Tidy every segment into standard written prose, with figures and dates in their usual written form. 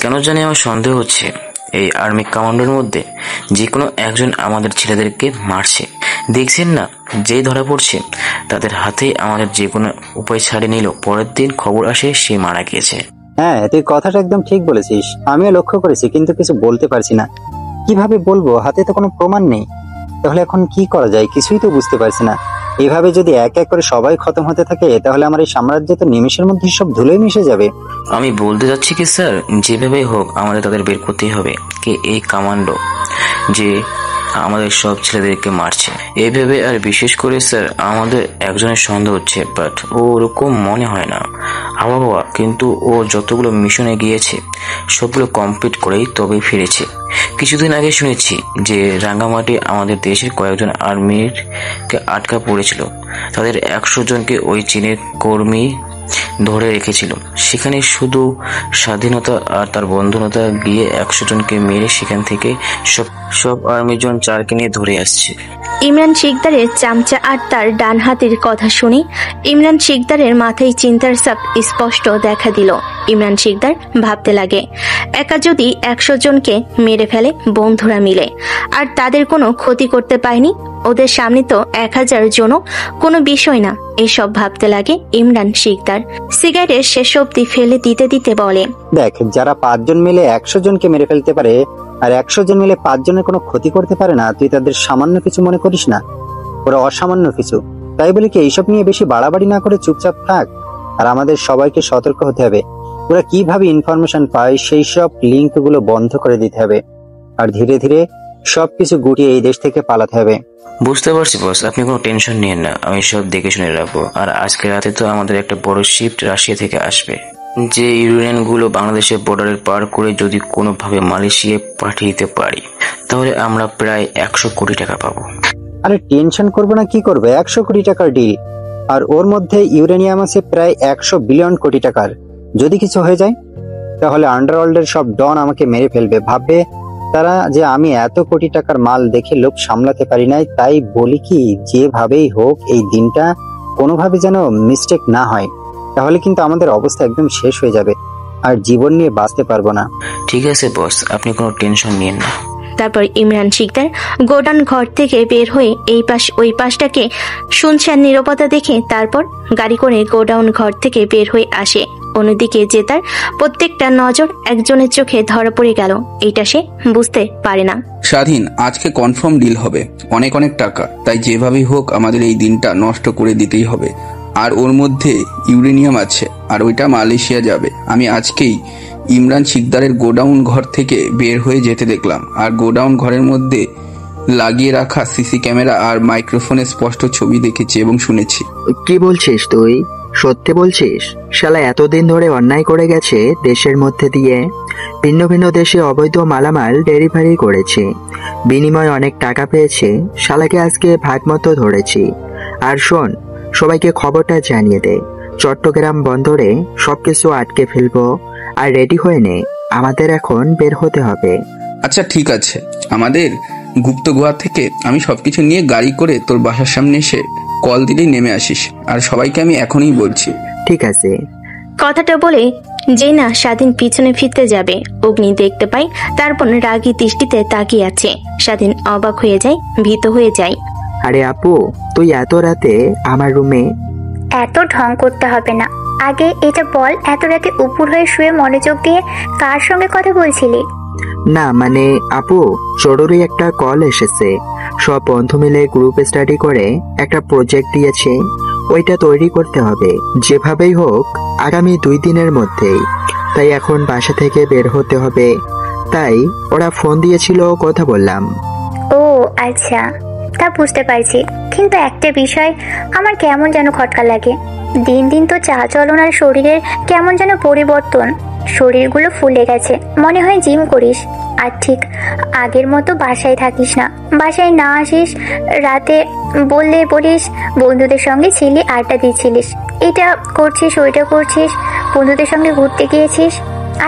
কেন জানি আমার সন্দেহ হচ্ছে এই আর্মি কমান্ডোর মধ্যে যে কোনো একজন আমাদের ছেলেদেরকে মারছে। দেখছেন না, যেই ধরা পড়ছে তাদের হাতেই আমাদের যে কোনো উপায় ছাড়িয়ে নিল, পরের দিন খবর আসে সে মারা গিয়েছে। হ্যাঁ, তুই কথাটা একদম ঠিক বলেছিস। আমিও লক্ষ্য করেছি, কিন্তু কিছু বলতে পারছি না। কিভাবে বলবো? হাতে তো কোনো প্রমাণ নেই। তাহলে এখন কি করা যায় কিছুই তো বুঝতে পারছি না। এভাবে যদি এক এক করে সবাই খতম হতে থাকে তাহলে আমার এই সাম্রাজ্য তো নিমেষের মধ্যে সব ধুলোয় মিশে যাবে। আমি বলতে যাচ্ছি কি স্যার, যেভাবেই হোক আমাদের তাদের বের করতেই হবে কে এই কমান্ডো যে আমাদের সব ছেলেদেরকে মারছে। এইভাবে আর বিশেষ করে স্যার আমাদের একজনের সন্দেহ হচ্ছে, বাট ও ওরকম মনে হয় না। আবহাওয়া কিন্তু ও যতগুলো মিশনে গিয়েছে সবগুলো কমপ্লিট করেই তবেই ফিরেছে। কিছুদিন আগে শুনেছি যে রাঙ্গামাটি আমাদের দেশের কয়েকজন আর্মির কে আটকা পড়েছিল। তাদের 100 জনকে ওই চীনের কর্মী ধরে রেখেছিল। সেখানে শুধু স্বাধীনতা আর তার বন্ধুনতা গিয়ে 100 জনকে মেরে সেখান থেকে সব আর্মি জন 4কে নিয়ে ধরে আসছে। ইমরান শিকদারের চামচা আর তার ডান হাতের কথা শুনে ইমরান শিকদারের মাথায় চিন্তার ছাপ স্পষ্ট দেখা দিল। ইমরান শিকদার ভাবতে লাগে, একা যদি 100 জনকে মেরে ফেলে বন্ধুরা মিলে, আর তাদের কোনো ক্ষতি করতে পায়নি, ওদের সামনে তো 1000 জনও কোনো বিষয় না। এসব ভাবতে লাগে ইমরান শিকদার। সিগারেট শেষ অব্দি ফেলে দিতে দিতে বলে, দেখ, যারা 5 জন মিলে 100 জনকে মেরে ফেলতে পারে আর 100 জন মিলে 5 জনের কোনো ক্ষতি করতে পারে না, তুই তাদের সামান্য কিছু মনে করিস না? ওরা অসামান্য কিছু। তাই বলে কি এইসব নিয়ে বেশি বাড়াবাড়ি না করে চুপচাপ থাক। আর আমাদের সবাইকে সতর্ক হতে হবে। ওরা কিভাবে ইনফরমেশন পায় সেই সব লিঙ্ক গুলো বন্ধ করে দিতে হবে, আর ধীরে ধীরে সবকিছু গুটিয়ে এই দেশ থেকে পালাতে হবে। বুঝতে পারছি বস, আপনি কোনো টেনশন নিয়েন না, আমি সব দেখে শুনে রাখবো। আর আজকে রাতে তো আমাদের একটা বড় শিফট রাশিয়া থেকে আসবে, যে ইউরেনিয়াম গুলো বাংলাদেশের বর্ডারের পার করে যদি কোনোভাবে মালয়েশিয়ায় পাঠিয়ে দিতে পারি তাহলে আমরা প্রায় 100 কোটি টাকা পাবো। আরে টেনশন করবো না, কি করবে? 100 কোটি টাকার ডিল, আর ওর মধ্যে ইউরেনিয়াম আছে প্রায় 100 বিলিয়ন কোটি টাকার। যদি কিছু হয়ে যায় তাহলে আন্ডারওয়ার্ল্ডের সব ডন আমাকে মেরে ফেলবে। ভাববে তারা যে আমি এত কোটি টাকার মাল দেখে লোভ সামলাতে পারি নাই। তাই বলি কি, যেভাবেই হোক এই দিনটা কোনোভাবে যেন মিস্টেক না হয়, তাহলে কিন্তু আমাদের অবস্থা একদম শেষ হয়ে যাবে আর জীবন নিয়ে বাঁচতে পারবো না। ঠিক আছে বস, আপনি কোনো টেনশন নিয়েন না। তারপর ইমরান শিকদার গোডাউন ঘর থেকে বের হয়ে এই পাশ ওই পাশটাকে শুনশান নীরবতা দেখে তারপর গাড়ি করে গোডাউন ঘর থেকে বের হয়ে আসে। অন্যদিকে যে তার প্রত্যেকটা নজর একজনের চোখে ধরা পড়ে গেল, এইটা সে বুঝতে পারে না। স্বাধীন, আজকে কনফার্ম ডিল হবে, অনেক অনেক টাকা। তাই যেভাবেই হোক আমাদের এই দিনটা নষ্ট করে দিতেই হবে। আর ওর মধ্যে ইউরেনিয়াম আছে, আর ওইটা মালয়েশিয়া যাবে। আমি আজকেই ইমরান শিকদারের গোডাউন ঘর থেকে বের হয়ে যেতে দেখলাম, আর গোডাউন ঘরের মধ্যে লাগিয়ে রাখা সিসি ক্যামেরা আর মাইক্রোফোনে স্পষ্ট ছবি দেখেছি এবং শুনেছি। কি বলছিস তুই? সত্যি বলছিস? শালা এতদিন ধরে অন্যায় করে গেছে দেশের মধ্যে দিয়ে, ভিন্ন ভিন্ন দেশে অবৈধ মালামাল ডেলিভারি করেছে, বিনিময়ে অনেক টাকা পেয়েছে। শালাকে আজকে ভাগ মতো ধরেছি। আর শোন, সবাইকে খবরটা জানিয়ে দে, চট্টগ্রাম বন্দরে সবকিছু আটকে ফেলবো। আর রেডি হয়ে নে, আমাদের এখন বের হতে হবে। আচ্ছা ঠিক আছে, আমাদের গুপ্ত গুহা থেকে আমি সবকিছু নিয়ে গাড়ি করে তোর বাসার সামনে এসে কল দিলেই নেমে আসিস। আর সবাইকে আমি এখনই বলছি। ঠিক আছে। কথাটা বলে যে না স্বাধীন পিছনে ফিরতে যাবে, অগ্নি দেখতে পাই তারপর রাগী দৃষ্টিতে তাকিয়ে আছে। স্বাধীন অবাক হয়ে যায়, ভীত হয়ে যায়। আরে আপু, তুই এত রাতে আমার রুমে? এত ঢং করতে হবে না, আগে এটা বল, এত রাতে উপর হয়ে শুয়ে মনোযোগ দিয়ে কার সঙ্গে কথা বলছিলি? না মানে আপু, জরুরি একটা কল এসেছে। সব বন্ধু মিলে গ্রুপ স্টাডি করে একটা প্রজেক্ট দিয়েছে, ওইটা তৈরি করতে হবে যেভাবেই হোক আগামী 2 দিনের মধ্যেই। তাই এখন বাসা থেকে বের হতে হবে। তাই ওরা ফোন দিয়েছিল, কথা বললাম। ও আচ্ছা, তা বুঝতে পারছি। কিন্তু একটা বিষয় আমার কেমন যেন খটকা লাগে। দিন দিন তো চালচলন আর শরীরের কেমন যেন পরিবর্তন। শরীরগুলো ফুলে গেছে, মনে হয় জিম করিস। আর ঠিক আগের মতো বাসায় থাকিস না, বাসায় না আসিস, রাতে বললে বলিস বন্ধুদের সঙ্গে ছিলি, আড্ডা দিচ্ছিলিস, এটা করছিস ওইটা করছিস, বন্ধুদের সঙ্গে ঘুরতে গিয়েছিস।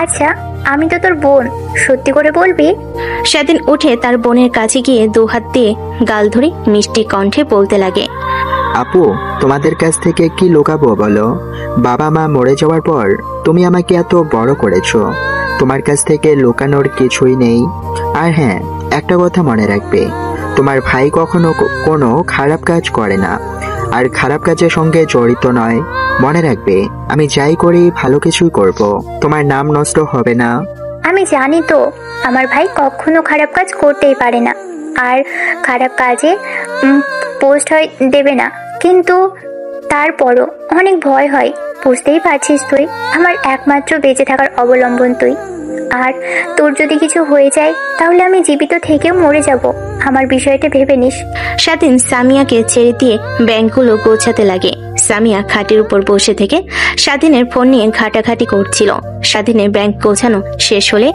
আচ্ছা আমি তো তোর বোন, সত্যি করে বলবি? সেদিন উঠে তার বোনের কাছে গিয়ে 2 হাত দিয়ে গাল ধরে মিষ্টি কণ্ঠে বলতে লাগে, আপু, তোমাদের কাছ থেকে কি লুকাবো বলো? বাবা মা মরে যাওয়ার পর তুমি আমাকে এত বড় করেছো, তোমার কাছ থেকে লুকানোর কিছুই নেই। আর হ্যাঁ, একটা কথা মনে রাখবে, তোমার ভাই কখনো কোনো খারাপ কাজ করে না, আর খারাপ কাজের সঙ্গে জড়িত নয়। মনে রাখবে, আমি যাই করি ভালো কিছুই করব, তোমার নাম নষ্ট হবে না। আমি জানি তো আমার ভাই কখনো খারাপ কাজ করতেই পারে না, আর খারাপ কাজে পোস্ট হয় দেবে না, কিন্তু তারপরও অনেক ভয় হয়। বুঝতেই পারছিস, তুই আমার একমাত্র বেঁচে থাকার অবলম্বন তুই। আর তোর যদি কিছু হয়ে যায় তাহলে আমি জীবিত থেকেও মরে যাব। আমার বিষয়টা ভেবে নিস। স্বাধীন সামিয়াকে ছেড়ে দিয়ে ব্যাংকগুলো গোছাতে লাগে। সামিয়া খাটের উপর বসে থেকে স্বাধীনের ফোন নিয়ে ঘাটাঘাটি করছিল। স্বাধীনের ব্যাংক গোছানো শেষ হলে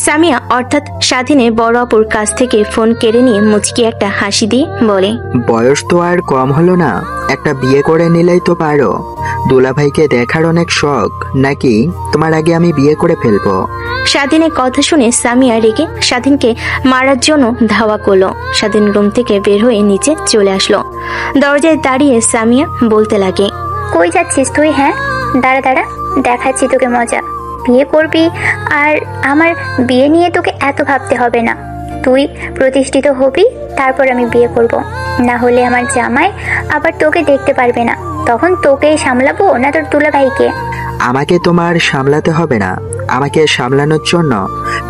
সামিয়া অর্থাৎ স্বাধীনের বড় অপুর কাছ থেকে ফোন কেড়ে নিয়ে মুচকি একটা হাসি দিয়ে বলে, বয়স তো আর কম হলো না, একটা বিয়ে করে নিলেই তো পারো। দুলাভাইকে দেখার অনেক শখ নাকি? তোমার আগে আমি বিয়ে করে ফেলবো। স্বাধীনের কথা শুনে সামিয়া রেগে স্বাধীনকে মারার জন্য ধাওয়া করলো। স্বাধীন রুম থেকে বের হয়ে নিচে চলে আসলো। দরজায় দাঁড়িয়ে সামিয়া বলতে লাগে, কই যাচ্ছিস তুই? হ্যাঁ, দাঁড়া দাঁড়া, দেখাচ্ছি তোকে মজা। বিয়ে করবি আর আমার বিয়ে নিয়ে তোকে এত ভাবতে হবে না। তুই প্রতিষ্ঠিত হবি, তারপর আমি বিয়ে করব। না হলে আমার জামাই আবার তোকে দেখতে পারবে না, তখন তোকেই সামলাবো না তোর দুলাভাইকে। আমাকে তোমার সামলাতে হবে না, আমাকে সামলানোর জন্য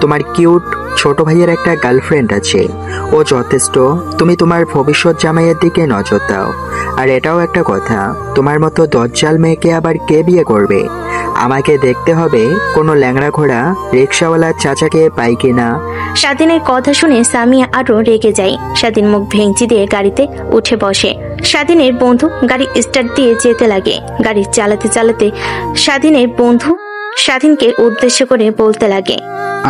তোমার কিউট ছোট ভাইয়ের একটা গার্লফ্রেন্ড আছে, ও যথেষ্ট। তুমি তোমার ভবিষ্যৎ জামাইয়ের দিকে নজর দাও। আর এটাও একটা কথা, তোমার মতো দজ্জাল মেয়েকে আবার কে বিয়ে করবে? আমাকে দেখতে হবে কোনো ল্যাংড়া ঘোড়া রিক্সাওয়ালা চাচাকে পাই কিনা। স্বাধীনের কথা শুনে সামিয়া আরো রেগে যায়। স্বাধীন মুখ ভেঙচি দিয়ে গাড়িতে উঠে বসে। স্বাধীনের বন্ধু গাড়ি স্টার্ট দিয়ে যেতে লাগে। গাড়ি চালাতে চালাতে স্বাধীনের বন্ধু স্বাধীনকে উদ্দেশ্য করে বলতে লাগে,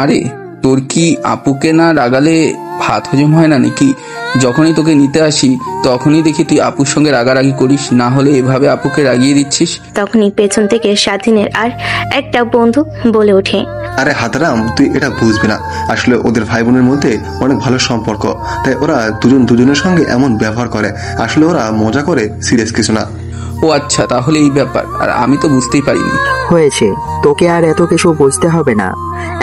আরে তোর কি আপুকে না রাগালে ভাত হজম হয় না নাকি? যখনই তোকে নিতে আসি তখনই দেখি তুই আপুর সঙ্গে রাগারাগি করিস, না হলে এভাবে আপুকে রাগিয়ে দিচ্ছিস। তখনই পেছন থেকে স্বাধীনের আর একটা বন্ধু বলে ওঠে, আরে হাতারাম, তুই এটা বুঝবি না। আসলে ওদের ভাই বোনের মধ্যে অনেক ভালো সম্পর্ক, তাই ওরা দুজন দুজনের সঙ্গে এমন ব্যবহার করে। আসলে ওরা মজা করে, সিরিয়াস কিছু না। ও আচ্ছা, তাহলে এই ব্যাপার। আর আমি তো বুঝতেই পারিনি। হয়েছে, তোকে আর এত কিছু বুঝতে হবে না।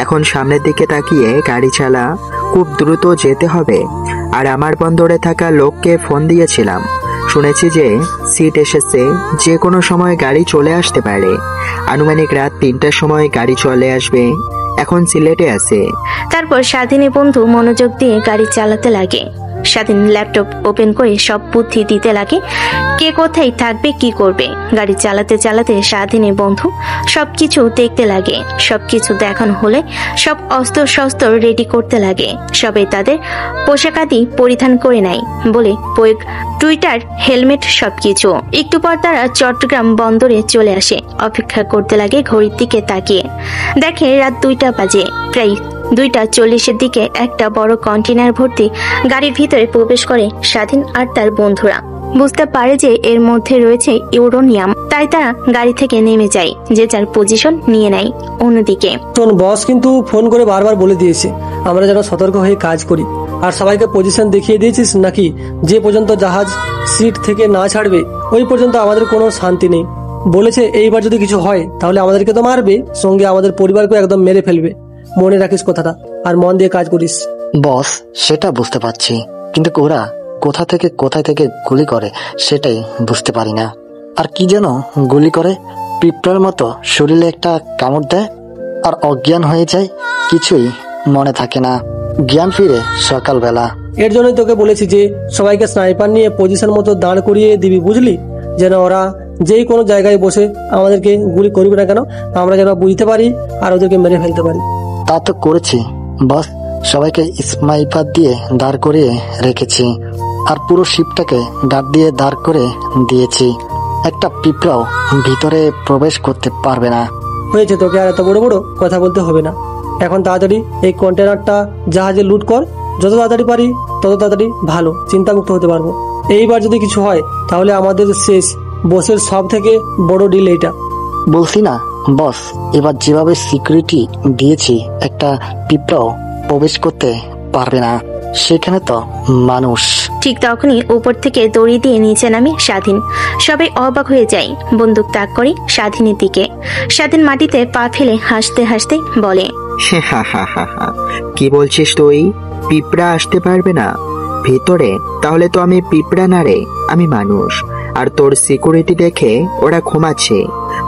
এখন সামনের দিকে তাকিয়ে গাড়ি চালা, খুব দ্রুত যেতে হবে। আর আমার বন্দরে থাকা লোককে ফোন দিয়েছিলাম, শুনেছি যে সিট এসেছে, যে কোনো সময় গাড়ি চলে আসতে পারে। আনুমানিক রাত 3টার সময় গাড়ি চলে আসবে। এখন সিলেটে আছে। তারপর স্বাধীনের বন্ধু মনোযোগ দিয়ে গাড়ি চালাতে লাগে। স্বাধীন ল্যাপটপ ওপেন করে সব বুদ্ধি দিতে লাগে কে কোথায় থাকবে, কি করবে। গাড়ি চালাতে চালাতে স্বাধীনের বন্ধু সবকিছু দেখতে লাগে। সবকিছু দেখানো হলে সব অস্ত্র শস্ত্র রেডি করতে লাগে। সবে তাদের পোশাকাদি পরিধান করে নেয় বলে প্রয়োগ টুইটার, হেলমেট সবকিছু। একটু পর তারা চট্টগ্রাম বন্দরে চলে আসে। অপেক্ষা করতে লাগে ঘড়ির দিকে তাকিয়ে। দেখে রাত 2টা বাজে। প্রায় 2:40 দিকে একটা বড় কন্টেনার ভর্তি গাড়ির ভিতরে প্রবেশ করে স্বাধীন আর তার বন্ধুরা। বুঝতে পারে যে এর মধ্যে রয়েছে ইউরেনিয়াম, তাই তারা গাড়ি থেকে নেমে যায়, যে যার পজিশন নিয়ে নেয়। অন্যদিকে শোন, বস কিন্তু ফোন করে বারবার বলে দিয়েছে আমরা যেন সতর্ক হয়ে কাজ করি। আর সবাইকে পজিশন দেখিয়ে দিয়েছিস নাকি? যে পর্যন্ত জাহাজ সিট থেকে না ছাড়বে ওই পর্যন্ত আমাদের কোনো শান্তি নেই। বলেছে এইবার যদি কিছু হয় তাহলে আমাদেরকে তো মারবে, সঙ্গে আমাদের পরিবারকে একদম মেরে ফেলবে। মনে রাখিস কথাটা, আর মন দিয়ে কাজ করিস। বস, সেটা বুঝতে পারছি, কিন্তু ওরা কোথায় থেকে গুলি করে সেটাই বুঝতে পারি না। আর কি যেন গুলি করে, পিঁপড়ার মতো শরীরে একটা কামড় দেয় আর অজ্ঞান হয়ে যায়, কিছুই মনে থাকে না। জ্ঞান ফিরে সকালবেলা। এর জন্যই তোকে বলেছি যে সবাইকে স্নাইপার নিয়ে পজিশন মতো দাঁড় করিয়ে দিবি, বুঝলি? যেন ওরা যেই কোনো জায়গায় বসে আমাদেরকে গুলি করবে না কেন, আমরা যেন বুঝতে পারি আর ওদেরকে মেরে ফেলতে পারি। তা তো করেছি বস, সবাইকে স্নাইপার দিয়ে দাঁড় করিয়ে রেখেছি, আর পুরো শিপটাকে গার্ড দিয়ে দাঁড় করে দিয়েছি। একটা পিঁপড়াও ভিতরে প্রবেশ করতে পারবে না। হয়েছে, তোকে আর এত বড় বড় কথা বলতে হবে না। এখন তাড়াতাড়ি এই কন্টেনারটা জাহাজে লুট কর, যত তাড়াতাড়ি পারি তত তাড়াতাড়ি ভালো, চিন্তামুক্ত হতে পারবো। এইবার যদি কিছু হয় তাহলে আমাদের শেষ। বসের সব থেকে বড় ডিল এইটা। বলছি না বস, এবার যেভাবে সিকিউরিটি দিয়েছি একটা পিঁপড়াও প্রবেশ করতে পারবে না। সেখানে তো মানুষ। ঠিক তখনই উপর থেকে দড়ি দিয়ে নিচে নামে স্বাধীন। সবাই অবাক হয়ে যায়, বন্দুক তাক করে স্বাধীনের দিকে। স্বাধীন মাটিতে পা ফেলে হাসতে হাসতে বলে, কি বলছিস তুই? পিঁপড়া আসতে পারবে না ভেতরে? তাহলে তো আমি পিঁপড়া না রে, আমি মানুষ। আর তোর সিকিউরিটি দেখে ওরা ঘুমাচ্ছে,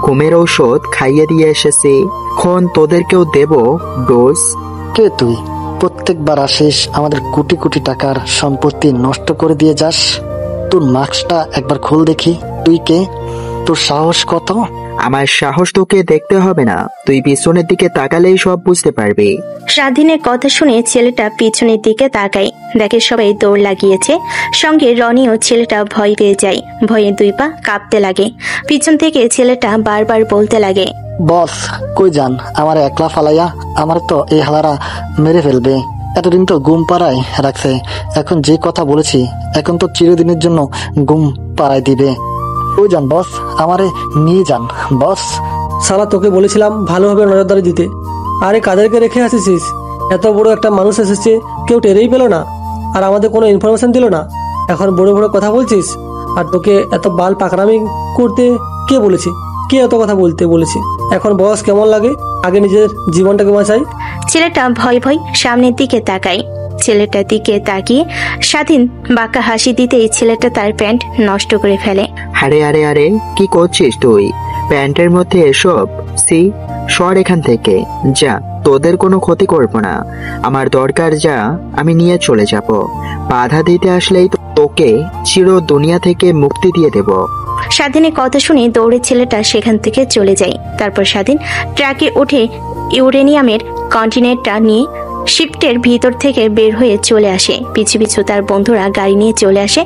ঘুমের ঔষধ খাইয়ে দিয়ে এসেছি, এখন তোদেরকেও দেব ডোজ। কে তুই? প্রত্যেকবার আসিস, আমাদের কোটি কোটি টাকার সম্পত্তি নষ্ট করে দিয়ে যাস। তোর মাস্কটা একবার খোল দেখি। তুই কে? তোর সাহস কত? আমার সাহস তোকে দেখতে হবে না, তুই পিছনের দিকে তাকালেই সব বুঝতে পারবি। স্বাধীনের কথা শুনে ছেলেটা পিছনের দিকে তাকায়, দেখে সবাই দৌড় লাগিয়েছে। সঙ্গে রনিও। ছেলেটা ভয় পেয়ে যায়, ভয়ে দুই পা কাঁপতে লাগে। পিছন থেকে ছেলেটা বারবার বলতে লাগে, বস কই যান? আমার একলা ফালাইয়া আমার তো এই হালারা মেরে ফেলবে। এতদিন তো ঘুম পাড়ায় রাখছে, এখন যে কথা বলেছি এখন তো চিরদিনের জন্য ঘুম পাড়ায় দিবে। কই যান বস? আমারে নিয়ে যান বস। শালা তোকে বলেছিলাম ভালোভাবে নজরদারি দিতে, আরে কাদেরকে রেখে আসিস? এত বড় একটা মানুষ এসেছে, কেউ টেরেই পেল না, আর আমাদের কোনো ইনফরমেশন দিল না। এখন বড় বড় কথা বলছিস, আর তোকে এত বাল পাকড়ামি করতে কে বলেছে? কে এত কথা বলতে বলেছে? এখন বস কেমন লাগে? আগে নিজের জীবনটাকে বাঁচাই। ছেলেটা ভয় ভয় সামনের দিকে তাকায়। ছেলেটার দিকে তাকিয়ে স্বাধীন বাঁকা হাসি দিতেই ছেলেটা তার প্যান্ট নষ্ট করে ফেলে। আরে আরে আরে, কি করছিস তুই? প্যান্টের মধ্যে এসব? সি, সর এখান থেকে, যা, তোদের কোনো ক্ষতি করব না। আমার দরকার যা আমি নিয়ে চলে যাব। বাধা দিতে আসলেই তোকে চির দুনিয়া থেকে মুক্তি দিয়ে দেব। স্বাধীনের কথা শুনে দৌড়ে ছেলেটা সেখান থেকে চলে যায়। তারপর স্বাধীন ট্রাকে উঠে ইউরেনিয়ামের কন্টেনারটা নিয়ে শিফটের ভিতর থেকে বের হয়ে চলে আসে। পিছু পিছু তার বন্ধুরা গাড়ি নিয়ে চলে আসে।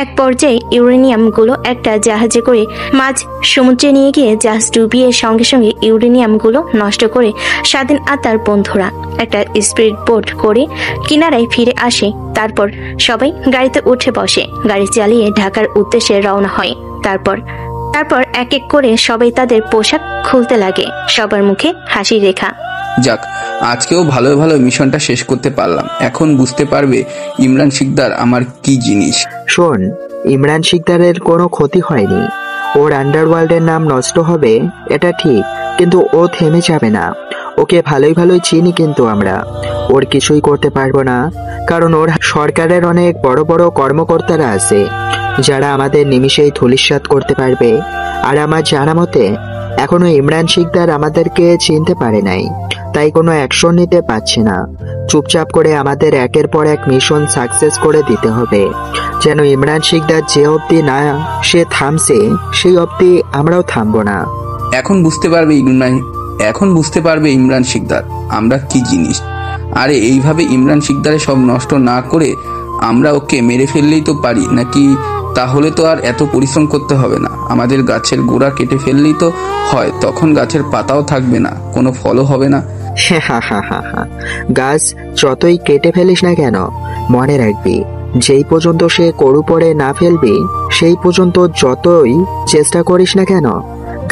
এক পর্যায়ে ইউরেনিয়ামগুলো একটা জাহাজে করে মাঝ সমুদ্রে নিয়ে গিয়ে জাহাজ ডুবিয়ে সঙ্গে সঙ্গে ইউরেনিয়ামগুলো নষ্ট করে স্বাধীন আর তার বন্ধুরা একটা স্পিড বোট করে কিনারায় ফিরে আসে। তারপর সবাই গাড়িতে উঠে বসে, গাড়ি চালিয়ে ঢাকার উদ্দেশ্যে রওনা হয়। তারপর এক এক করে সবাই তাদের পোশাক খুলতে লাগে, সবার মুখে হাসি রেখা। যাক, আজকেও ভালো ভালো মিশনটা শেষ করতে পারলাম। এখন বুঝতে পারবে ইমরান শিকদার আমার কি জিনিস। শোন, ইমরান শিকদারের কোনো ক্ষতি হয়নি। ওর আন্ডারওয়ার্ল্ডের নাম নষ্ট হবে এটা ঠিক, কিন্তু ও থেমে যাবে না। ওকে ভালোই ভালোই চিনি, কিন্তু আমরা ওর কিছুই করতে পারবো না, কারণ ওর সরকারের অনেক বড় বড় কর্মকর্তারা আছে যারা আমাদের নিমিষেই ধূলিসাৎ করতে পারবে। আর আমার জানা মতে এখনো ইমরান শিকদার আমাদেরকে চিনতে পারে নাই, তাই কোনো অ্যাকশন নিতে পারছে না। চুপচাপ করে আমাদের একের পর এক মিশন সাকসেস করে দিতে হবে, যেন ইমরান শিকদার যে অবধি না সে থামছে সেই অবধি আমরাও থামবো না। এখন বুঝতে পারবে ইমরান শিকদার আমরা কি জিনিস। আরে এইভাবে ইমরান শিকদারে সব নষ্ট না করে আমরা ওকে মেরে ফেললেই তো পারি নাকি? তাহলে তো আর এত পরিশ্রম করতে হবে না। আমাদের গাছের গোড়া কেটে ফেললেই তো হয়, তখন গাছের পাতাও থাকবে না, কোনো ফলও হবে না। গাছ যতই কেটে ফেলিস না কেন, মনে রাখবি যেই পর্যন্ত সে করু পড়ে না ফেলবি সেই পর্যন্ত যতই চেষ্টা করিস না কেন,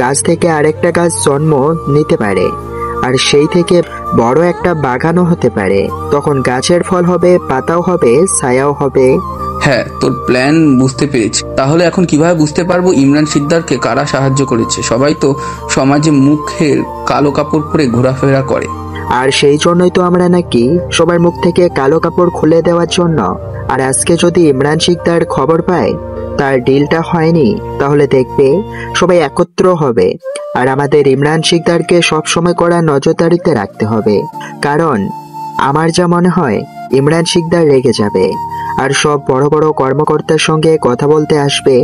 গাছ থেকে আরেকটা গাছ জন্ম নিতে পারে, আর সেই থেকে বড় একটা বাগানও হতে পারে। তখন গাছের ফল হবে, পাতাও হবে, ছায়াও হবে। হ্যাঁ, তোর প্ল্যান বুঝতে পেরেছি। তাহলে এখন কিভাবে বুঝতে পারবো ইমরান শিকদারকে কারা সাহায্য করেছে? সবাই তো সমাজে মুখের কালো কাপড় পরে ঘোরাফেরা করে, আর সেই জন্যই তো আমরা নাকি সবার মুখ থেকে কালো কাপড় খুলে দেওয়ার জন্য। আর আজকে যদি ইমরান শিকদার খবর পায় তার ডিলটা হয়নি, তাহলে দেখবে সবাই একত্র হবে। আর আমাদের ইমরান শিকদারকে সবসময় করা নজরদারিতে রাখতে হবে, কারণ আমার যা মনে হয় ইমরান শিকদার রেগে যাবে আর সব বড় বড় কর্মকর্তার সঙ্গে কথা বলতে আসবে,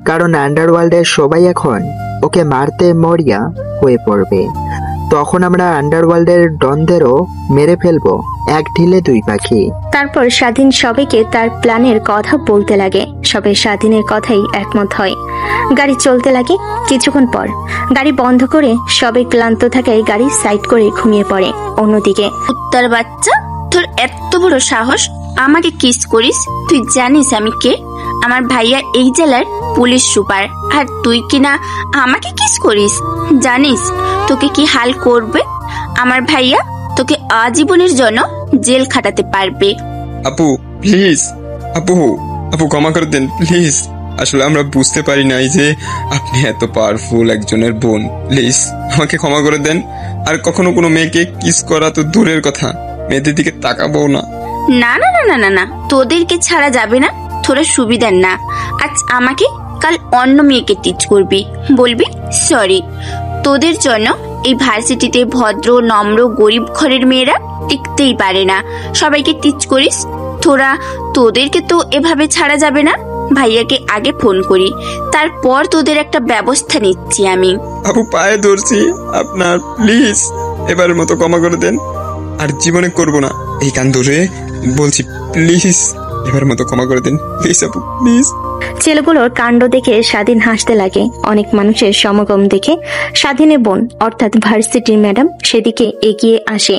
কারণ আন্ডারওয়ার্ল্ডের সবাই এখন ওকে মারতে মরিয়া হয়ে পড়বে। তখন আমরা আন্ডারওয়ার্ল্ডের ডনদেরও মেরে ফেলবো, এক ঢিলে দুই পাখি। তারপর স্বাধীন সবাইকে তার প্ল্যানের কথা বলতে লাগে। সবাই স্বাধীনের কথাই একমত হয়। গাড়ি চলতে লাগে। কিছুক্ষণ পর গাড়ি বন্ধ করে সবাই ক্লান্ত থাকায় গাড়ি সাইড করে ঘুমিয়ে পড়ে। অন্যদিকে উত্তর বাচ্চা, তোর এত বড় সাহস আমাকে কিস করিস? তুই জানিস আমি কে? আমার ভাইয়া এই জেলার পুলিশ সুপার, আর তুই কিনা আমাকে কিস করিস? জানিস তোকে কি হাল করবে আমার ভাইয়া? তোকে আজীবনের জন্য জেল খাটাতে পারবে। আপু প্লিজ, আপু আপু ক্ষমা করে দেন প্লিজ। আসলে আমরা বুঝতে পারি নাই যে আপনি এত পাওয়ারফুল একজনের বোন। প্লিজ আমাকে ক্ষমা করে দেন। আর কখনো কোনো মেয়েকে কিস করা তো দূরের কথা, মেয়েদের দিকে তাকাবো না। না না না না না না, তোদেরকে ছাড়া যাবে না, তোরা সুবিধার না। আজ আমাকে, কাল অন্য মেয়েকে টিচ করবি, বলবি সরি। তোদের জন্য এই ভার্সিটিতে ভদ্র নম্র গরিব ঘরের মেয়েরা টিকতেই পারে না, সবাইকে টিচ করিস। তোদেরকে তো এভাবে ছাড়া যাবে না। ভাইয়াকে আগে ফোন করি, তারপর তোদের একটা ব্যবস্থা নিচ্ছি আমি। আপু পায়ে ধরছি আপনার, প্লিজ এবারের মতো ক্ষমা করে দেন। আর জীবনে করব না, এই কান ধরে বলছি প্লিজ এবারের মতো ক্ষমা করে দেন প্লিজ আপু প্লিজ। ছেলেগুলোর কাণ্ড দেখে স্বাধীন হাসতে লাগে। অনেক মানুষের সমাগম দেখে স্বাধীনের বোন অর্থাৎ ভার্সিটির ম্যাডাম সেদিকে এগিয়ে আসে।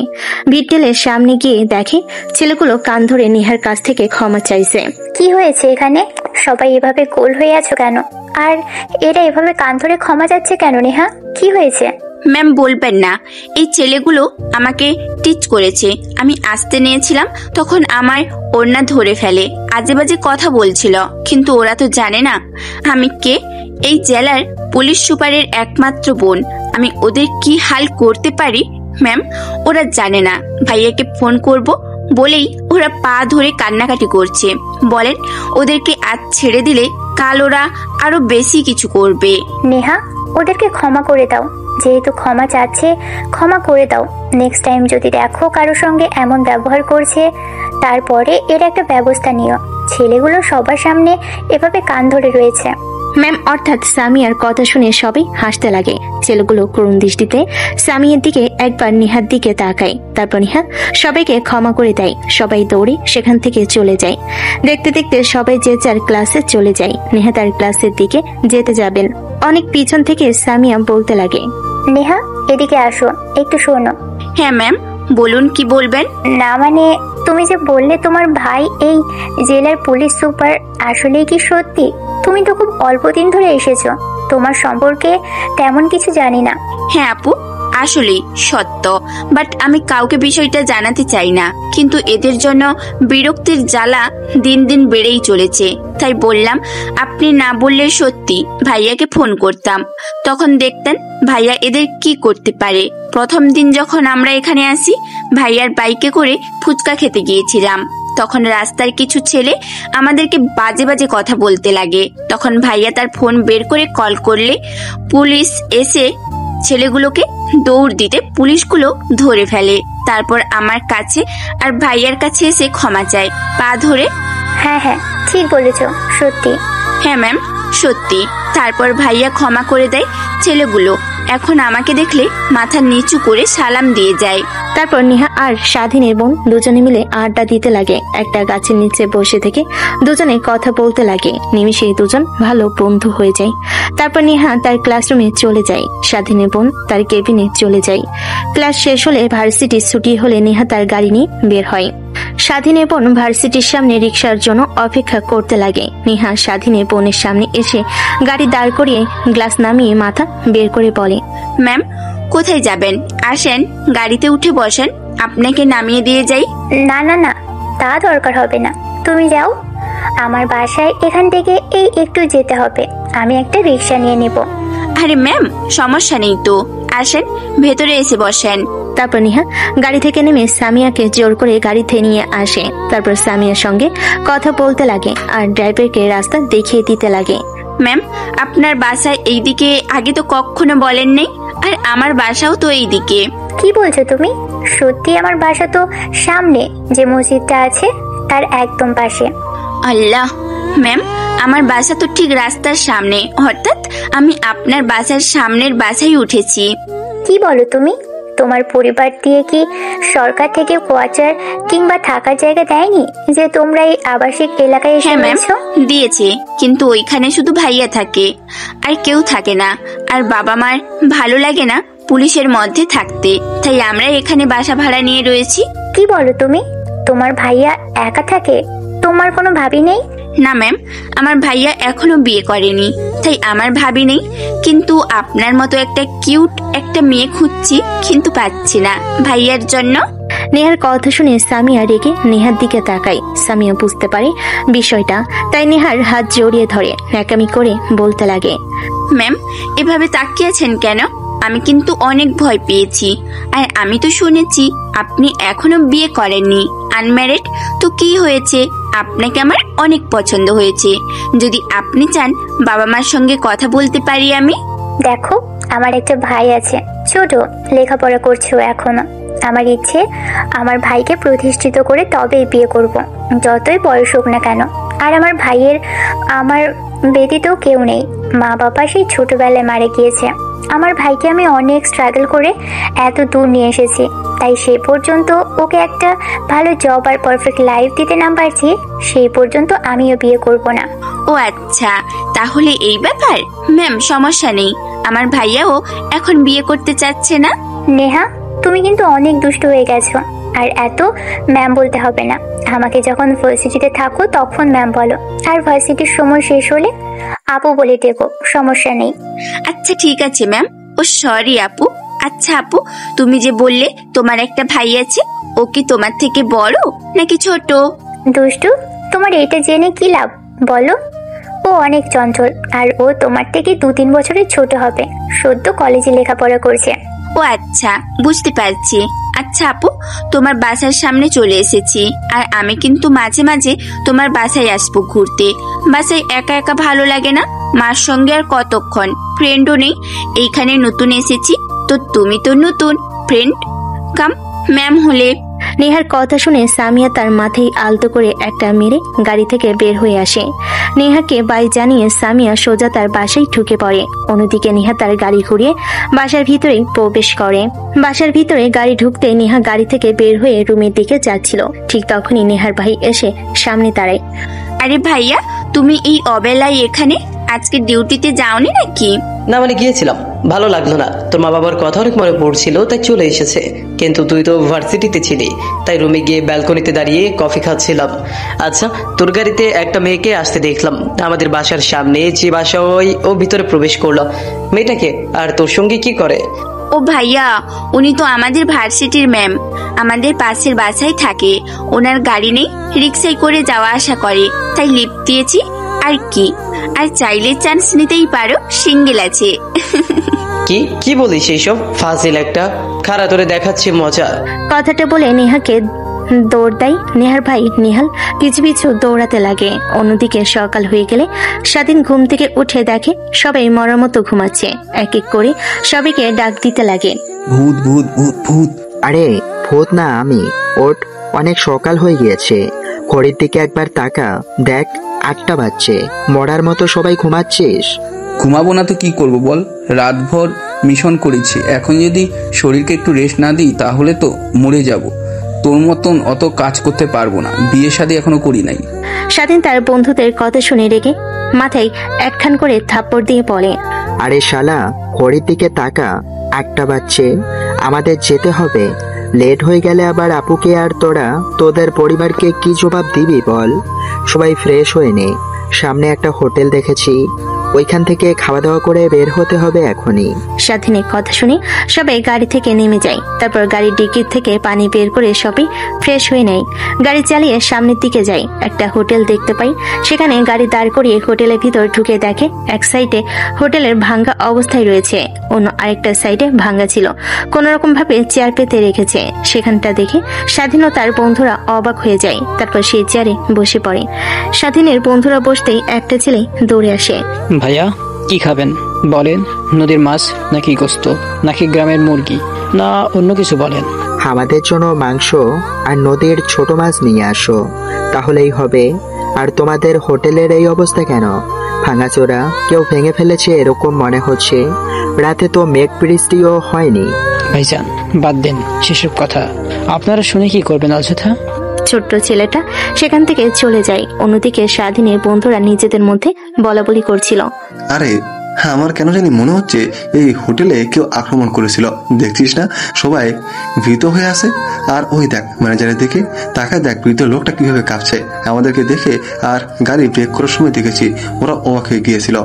ভিড় সামনে গিয়ে দেখে ছেলেগুলো কান ধরে নেহার কাছ থেকে ক্ষমা চাইছে। কি হয়েছে এখানে? সবাই এভাবে গোল হয়ে আছো কেন? আর এরা এভাবে কান ধরে ক্ষমা যাচ্ছে কেন? নেহা কি হয়েছে? ম্যাম বলবেন না, এই ছেলেগুলো আমাকে টিচ করেছে। আমি আসতে নিয়েছিলাম, তখন আমার ওড়না ধরে ফেলে, আজে বাজে কথা বলছিল। কিন্তু ওরা তো জানে না আমি কে, এই জেলার পুলিশ সুপারের একমাত্র বোন। আমি ওদের কি হাল করতে পারি ম্যাম, ওরা জানে না। ভাইয়াকে ফোন করব বলেই ওরা পা ধরে কান্নাকাটি করছে। বলেন ওদেরকে আজ ছেড়ে দিলে কাল ওরা আরো বেশি কিছু করবে। নেহা ওদেরকে ক্ষমা করে দাও, যেহেতু ক্ষমা চাচ্ছে ক্ষমা করে দাও। নেক্সট টাইম যদি দেখো কারো সঙ্গে এমন ব্যবহার করছে, তারপরে এর একটা ব্যবস্থা নিও। ছেলেগুলো সবার সামনে এভাবে কান ধরে রয়েছে। ম্যাম অর্থাৎ সামিয়ার কথা শুনে সবাই হাসতে লাগে। ছেলেগুলো করুণ দৃষ্টিতে সামিয়ার দিকে একবার নেহার দিকে তাকায়। তারপর নেহা সবাইকে ক্ষমা করে দেয়। সবাই দৌড়ে সেখান থেকে চলে যায়। দেখতে দেখতে সবাই যে যার ক্লাসে চলে যায়। নেহা তার ক্লাসের দিকে যেতে যাবেন, অনেক পিছন থেকে সামিয়া বলতে লাগে, নেহা এদিকে আসো, একটু শোনো। হ্যাঁ ম্যাম বলুন, কি বলবেন? না মানে তুমি যে বললে তোমার ভাই এই জেলার পুলিশ সুপার, আসলেই কি সত্যি? তুমি তো খুব অল্প দিন ধরে এসেছো, তোমার সম্পর্কে তেমন কিছু জানি না। হ্যাঁ আপু, আসলেই সত্য, বাট আমি কাউকে বিষয়টা জানাতে চাই না। কিন্তু এদের জন্য বিরক্তির জ্বালা দিন দিন বেড়েই চলেছে, তাই বললাম আপনি না বললে সত্যি ভাইয়াকে ফোন করতাম, তখন দেখতেন ভাইয়া এদের কি করতে পারে। প্রথম দিন যখন আমরা এখানে আসি, ভাইয়ার বাইকে করে ফুচকা খেতে গিয়েছিলাম। তখন রাস্তার কিছু ছেলে আমাদেরকে বাজে বাজে কথা বলতে লাগে। তখন ভাইয়া তার ফোন বের করে কল করলে পুলিশ এসে ছেলেগুলোকে দৌড় দিতে পুলিশগুলো ধরে ফেলে। তারপর আমার কাছে আর ভাইয়ার কাছে এসে ক্ষমা চায় পা ধরে। হ্যাঁ হ্যাঁ ঠিক বলেছ, সত্যি। হ্যাঁ ম্যাম সত্যি। তারপর ভাইয়া ক্ষমা করে দেয় ছেলেগুলো। এখন আমাকে দেখলে মাথা নিচু করে সালাম দিয়ে যায়। তারপর নেহা আর স্বাধীনের বোন দুজনে মিলে আড্ডা দিতে লাগে। একটা গাছের নিচে বসে থেকে দুজনে কথা বলতে লাগে। নিমিষেই দুজন ভালো বন্ধু হয়ে যায়। তারপর নেহা তার ক্লাসরুমে চলে যায়, স্বাধীনের বোন তার কেবিনে চলে যায়। ক্লাস শেষ হলে ভার্সিটির ছুটি হলে নেহা তার গাড়ি নিয়ে বের হয়। স্বাধীনের বোন ভার্সিটির সামনে রিক্সার জন্য অপেক্ষা করতে লাগে। নেহা স্বাধীনের বোনের সামনে এসে গাড়ি দাঁড় করিয়ে গ্লাস নামিয়ে মাথা বের করে বলে, ম্যাম কোথায় যাবেন? আসেন গাড়িতে উঠে বসেন, আপনাকে নামিয়ে দিয়ে যাই। না না না, তা দরকার হবে না, তুমি যাও। আমার বাসায় এখান থেকে এই একটু যেতে হবে, আমি একটা রিক্সা নিয়ে নেব। আরে ম্যাম সমস্যা নেই তো, আসেন ভেতরে এসে বসেন। তারপর নেহা গাড়ি থেকে নেমে সামিয়াকে জোর করে গাড়িতে নিয়ে আসে। তারপর সামিয়ার সঙ্গে কথা বলতে লাগে আর ড্রাইভারকে রাস্তা দেখিয়ে দিতে লাগে। ম্যাম আপনার বাসা এইদিকে, আগে তো কখনো বলেন নেই, আর আমার বাসাও তো এইদিকে। কি বলছো তুমি? সত্যি আমার বাসা তো সামনে, যে মসজিদটা আছে তার একদম পাশে। আল্লাহ ম্যাম, আমার বাসা তো ঠিক রাস্তার সামনে, অর্থাৎ আমি আপনার বাসার সামনের বাসায় উঠেছি। কি বলো তুমি? তোমার পরিবার দিয়ে কি সরকার থেকে কোয়ার্টার কিংবা থাকার জায়গা দেয়নি যে তোমরা এই আবাসিক এলাকায় এসে রয়েছো? দিয়েছে, কিন্তু ওইখানে শুধু ভাইয়া থাকে, আর কেউ থাকে না। আর বাবা মার ভালো লাগে না পুলিশের মধ্যে থাকতে, তাই আমরা এখানে বাসা ভাড়া নিয়ে রয়েছি। কি বলো তুমি? তোমার ভাইয়া একা থাকে? তোমার কোনো ভাবি নেই? না ম্যাম, আমার ভাইয়া এখনো বিয়ে করেনি, তাই আমার ভাবি নেই। কিন্তু আপনার মতো একটা কিউট একটা মেয়ে খুঁজছি, কিন্তু পাচ্ছি না ভাইয়ার জন্য। নেহার কথা শুনে সামিয়া রেগে নেহার দিকে তাকায়। সামিয়া বুঝতে পারে বিষয়টা, তাই নেহার হাত জড়িয়ে ধরে ন্যাকামি করে বলতে লাগে, ম্যাম এভাবে তাকিয়েছেন কেন? আমি কিন্তু অনেক ভয় পেয়েছি। আর আমি তো শুনেছি আপনি এখনো বিয়ে করেননি, আনম্যারিড। তো কি হয়েছে? আপনাকে আমার অনেক পছন্দ হয়েছে। যদি আপনি চান বাবা মার সঙ্গে কথা বলতে পারি আমি। দেখো, আমার একটা ভাই আছে, ছোট, লেখাপড়া করছে ও এখনো। আমার ইচ্ছে আমার ভাইকে প্রতিষ্ঠিত করে তবেই বিয়ে করব, যতই বয়স হোক না কেন। আর আমার ভাইয়ের আমার ব্যতীত কেউ নেই। মা বাবা সেই ছোটবেলায় মারা গিয়েছে। আমার ভাইকে আমি অনেক স্ট্রাগল করে এত দূর নিয়ে এসেছি, তাই সেই পর্যন্ত ওকে একটা ভালো জব আর পারফেক্ট লাইফ দিতে না পারছি, সেই পর্যন্ত আমিও বিয়ে করব না। ও আচ্ছা, তাহলে এই ব্যাপার। ম্যাম সমস্যা নেই, আমার ভাইয়াও এখন বিয়ে করতে চাচ্ছে না। নেহা, তুমি কিন্তু অনেক দুষ্ট হয়ে গেছো। আর এত ম্যাম বলতে হবে না। আমাকে যখন ভার্সিটিতে থাকো তখন ম্যাম বলো, আর ভার্সিটির সময় শেষ হলে আপু বলে ডেকো, সমস্যা নেই। আচ্ছা ঠিক আছে ম্যাম। ও সরি আপু। আচ্ছা আপু, তুমি যে বললে তোমার একটা ভাই আছে, ও কি তোমার থেকে বড় নাকি ছোট? দুষ্টু, তোমার এটা জেনে কি লাভ বলো? ও অনেক চঞ্চল, আর ও তোমার থেকে 2-3 বছরের ছোট হবে। সদ্য কলেজে লেখাপড়া করছে। ও আচ্ছা, বুঝতে পারছি। আচ্ছা আপু, তোমার বাসার সামনে চলে এসেছি। আর আমি কিন্তু মাঝে মাঝে তোমার বাসায় আসবো ঘুরতে। বাসায় একা একা ভালো লাগে না, মার সঙ্গে আর কতক্ষণ, ফ্রেন্ডও নেই। এইখানে নতুন এসেছি, তো তুমি তো নতুন ফ্রেন্ড কাম ম্যাম হলে। নেহার কথা শুনে সামিয়া তার মাথায় আলতো করে একটা মেরে গাড়ি থেকে বের হয়ে আসে। নেহাকে বাই জানিয়ে সামিয়া সোজা তার বাসায় ঢুকে পড়ে। অন্যদিকে নেহা তার গাড়ি ঘুরিয়ে বাসার ভিতরে প্রবেশ করে। বাসার ভিতরে গাড়ি ঢুকতে নেহা গাড়ি থেকে বের হয়ে রুমের দিকে যাচ্ছিল। ঠিক তখনই নেহার ভাই এসে সামনে দাঁড়ায়। আরে ভাইয়া, তুমি এই অবেলায় এখানে? আজকে ডিউটিতে যাওনি নাকি? না মানে গিয়েছিলাম, ভালো লাগলো না। তোর মা বাবার কথা অনেক মনে পড়ছিল, তাই চলে এসেছে। কিন্তু তুই তো ভার্সিটিতে ছিলি, তাই রুমে গিয়ে ব্যালকনিতে দাঁড়িয়ে কফি খাচ্ছিলাম। আচ্ছা, তোর গাড়িতে একটা মেয়েকে আসতে দেখলাম আমাদের বাসার সামনে। যে বাসা ও ভিতরে প্রবেশ করলো। মেয়েটাকে আর তোর সঙ্গে কি করে? ও ভাইয়া, উনি তো আমাদের ভার্সিটির ম্যাম, আমাদের পাশের বাসায় থাকে। ওনার গাড়ি নেই, রিক্সায় করে যাওয়া আসা করে, তাই লিফট দিয়েছি আর কি। আর চাইলে চান্স নিতেই পারো, সিঙ্গেল আছে। কি কি বলিস এইসব? ফাজিল একটা। খারা তোরে দেখাচ্ছি মজা। কথাটা বলে নেহাকে দৌড় দেয় নেহার ভাই নেহাল। পিছু পিছু দৌড়াতে লাগে। অন্যদিকে সকাল হয়ে গেলে স্বাধীন ঘুম থেকে উঠে দেখে সবাই মরার মতো ঘুমাচ্ছে। এক এক করে সবাইকে ডাক দিতে লাগে, ভূত ভূত ভূত ভূত। আরে ভূত না আমি, ওঠ, অনেক সকাল হয়ে গিয়েছে। ঘড়ির দিকে একবার তাকা, দেখ 8টা বাজছে। মরার মতো সবাই ঘুমাচ্ছিস? ঘুমাবো না তো কি করব বল? রাতভর মিশন করেছি, এখন যদি শরীরকে একটু রেস্ট না দিই তাহলে তো মরে যাব। তোর মতন অত কাজ করতে পারবো না, বিয়ে শাদী এখনো করি নাই। স্বাধীন তার বন্ধুদের কথা শুনে রেগে মাথায় একখান করে থাপ্পড় দিয়ে বলে, আরে শালা, ঘড়ির দিকে তাকা, 8টা বাজছে। আমাদের যেতে হবে। লেট হয়ে গেলে আবার আপুকে আর তোরা তোদের পরিবারকে কি জবাব দিবি বল? সবাই ফ্রেশ হয়ে নে, সামনে একটা হোটেল দেখেছি, ওইখান থেকে খাওয়া দাওয়া করে বের হতে হবে এখনই। স্বাধীনের কথা শুনে সবাই গাড়ি থেকে নেমে যায়। তারপর গাড়ির ডিকির থেকে পানি বের করে সবাই ফ্রেশ হয়ে নেয়। গাড়ি চালিয়ে সামনের দিকে যায়। একটা হোটেল দেখতে পাই। সেখানে গাড়ি দাঁড় করিয়ে হোটেলের ভিতর ঢুকে দেখে এক সাইডে হোটেলের ভাঙ্গা অবস্থায় রয়েছে, অন্য আরেকটা সাইডে ভাঙ্গা ছিল। কোন রকম ভাবে চেয়ার পেতে রেখেছে। সেখানটা দেখে স্বাধীন ও তার বন্ধুরা অবাক হয়ে যায়। তারপর সেই চেয়ারে বসে পড়ে। স্বাধীনের বন্ধুরা বসতেই একটা ছেলে দৌড়ে আসে। ভাইয়া, কি খাবেন বলেন? নদীর মাছ নাকি গোস্ত নাকি গ্রামের মুরগি না অন্য কিছু বলেন? আমাদের জন্য মাংস আর নদীর ছোট মাছ নিয়ে আসো, তাহলেই হবে। আর তোমাদের হোটেলের এই অবস্থা কেন? ভাঙাচোরা, কেউ ভেঙে ফেলেছে এরকম মনে হচ্ছে। রাতে তো মেঘ বৃষ্টিও হয়নি। ভাইজান বাদ দেন সেসব কথা, আপনারা শুনে কি করবেন অযথা? ছোট্ট ছেলেটা সেখান থেকে চলে যায়। অন্যদিকে স্বাধীনের বন্ধুরা নিজেদের মধ্যে বলাবলি করছিল, আরে হ্যাঁ, আমার কেন জানি মনে হচ্ছে এই হোটেলে কেউ আক্রমণ করেছিল। দেখছিস না সবাই ভীত হয়ে আছে। আর ওই দেখ ম্যানেজারের দিকে তাকায়, দেখ বৃদ্ধ লোকটা কিভাবে কাঁপছে আমাদেরকে দেখে। আর গাড়ি ব্রেক করার সময় দেখেছি ওরা অবাক হয়ে গিয়েছিল।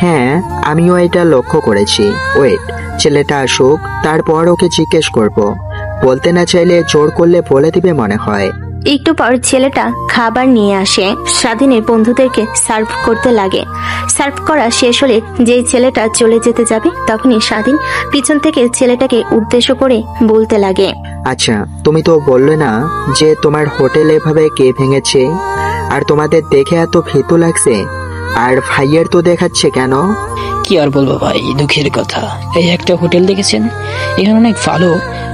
হ্যাঁ, আমিও এটা লক্ষ্য করেছি। ওয়েট, ছেলেটা আসুক, তারপর ওকে জিজ্ঞেস করব। বলতে না চাইলে জোর করলে বলে দিবে মনে হয়। একটু পর ছেলেটা খাবার নিয়ে আসে, স্বাধীনের বন্ধুদেরকে সার্ভ করতে লাগে। সার্ভ করা শেষ হলে যেই ছেলেটা চলে যেতে যাবে তখনই স্বাধীন পিছন থেকে ছেলেটাকে উদ্দেশ্য করে বলতে লাগে, আচ্ছা তুমি তো বললে না যে তোমার হোটেল এভাবে কে ভেঙেছে? আর তোমাদের দেখে এত ভীতু লাগছে, আর ভাইয়ের তো দেখাচ্ছে কেন? কি আর বলবো ভাই, দুঃখের কথা। এই একটা হোটেল দেখেছেন, এখানে অনেক ভালো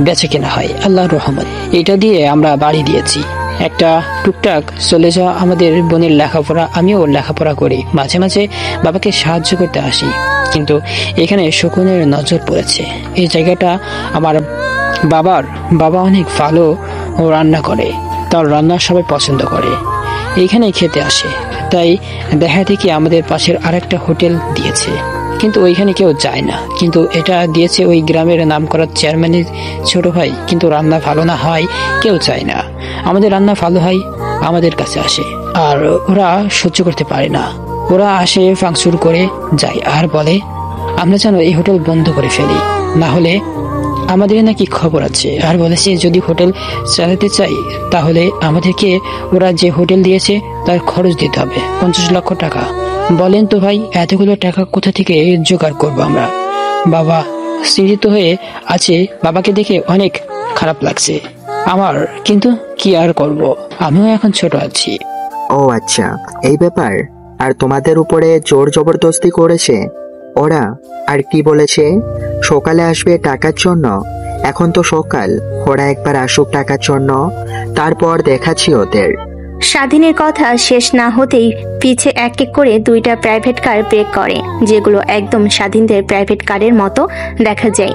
বেচা কেনা হয় আল্লাহর রহমত। এটা দিয়ে আমরা বাড়ি দিয়েছি। একটা টুকটাক চলে যাওয়া আমাদের বোনের লেখাপড়া, আমিও লেখাপড়া করি, মাঝে মাঝে বাবাকে সাহায্য করতে আসি। কিন্তু এখানে শকুনের নজর পড়েছে। এই জায়গাটা আমার বাবা অনেক ভালো রান্না করে, তার রান্না সবাই পছন্দ করে, এইখানে খেতে আসে। তাই দেখা দেখি আমাদের পাশের আরেকটা হোটেল দিয়েছে, কিন্তু ওইখানে কেউ যায় না। কিন্তু এটা দিয়েছে ওই গ্রামের নামকরা চেয়ারম্যানের ছোট ভাই, কিন্তু রান্না ভালো না হয় কেউ চায় না। আমাদের রান্না ভালো হয় আমাদের কাছে আসে, আর ওরা সহ্য করতে পারে না। ওরা আসে ফাংশুর করে যায় আর বলে আমরা যেন এই হোটেল বন্ধ করে ফেলি, না হলে আমাদের নাকি খবর আছে। আর বলেছে যদি হোটেল চালাতে চাই তাহলে আমাদেরকে ওরা যে হোটেল দিয়েছে তার খরচ দিতে হবে 50 লক্ষ টাকা। বলেন তো ভাই, এতগুলো টাকা কোথা থেকে জোগাড় করবো আমরা? বাবা চিন্তিত হয়ে আছে, বাবাকে দেখে অনেক খারাপ লাগছে আমার, কিন্তু কি আর করব, আমিও এখন ছোট আছি। ও আচ্ছা, এই ব্যাপার। আর তোমাদের উপরে জোর জবরদস্তি করেছে ওরা? আর কি বলেছে? সকালে আসবে টাকার জন্য। এখন তো সকাল, ওরা একবার আসুক টাকার জন্য, তারপর দেখাচ্ছি ওদের। স্বাধীনের কথা শেষ না হতেই পিছে এক এক করে 2টা প্রাইভেট কার ব্রেক করে, যেগুলো একদম স্বাধীনদের প্রাইভেট কারের মতো দেখা যায়।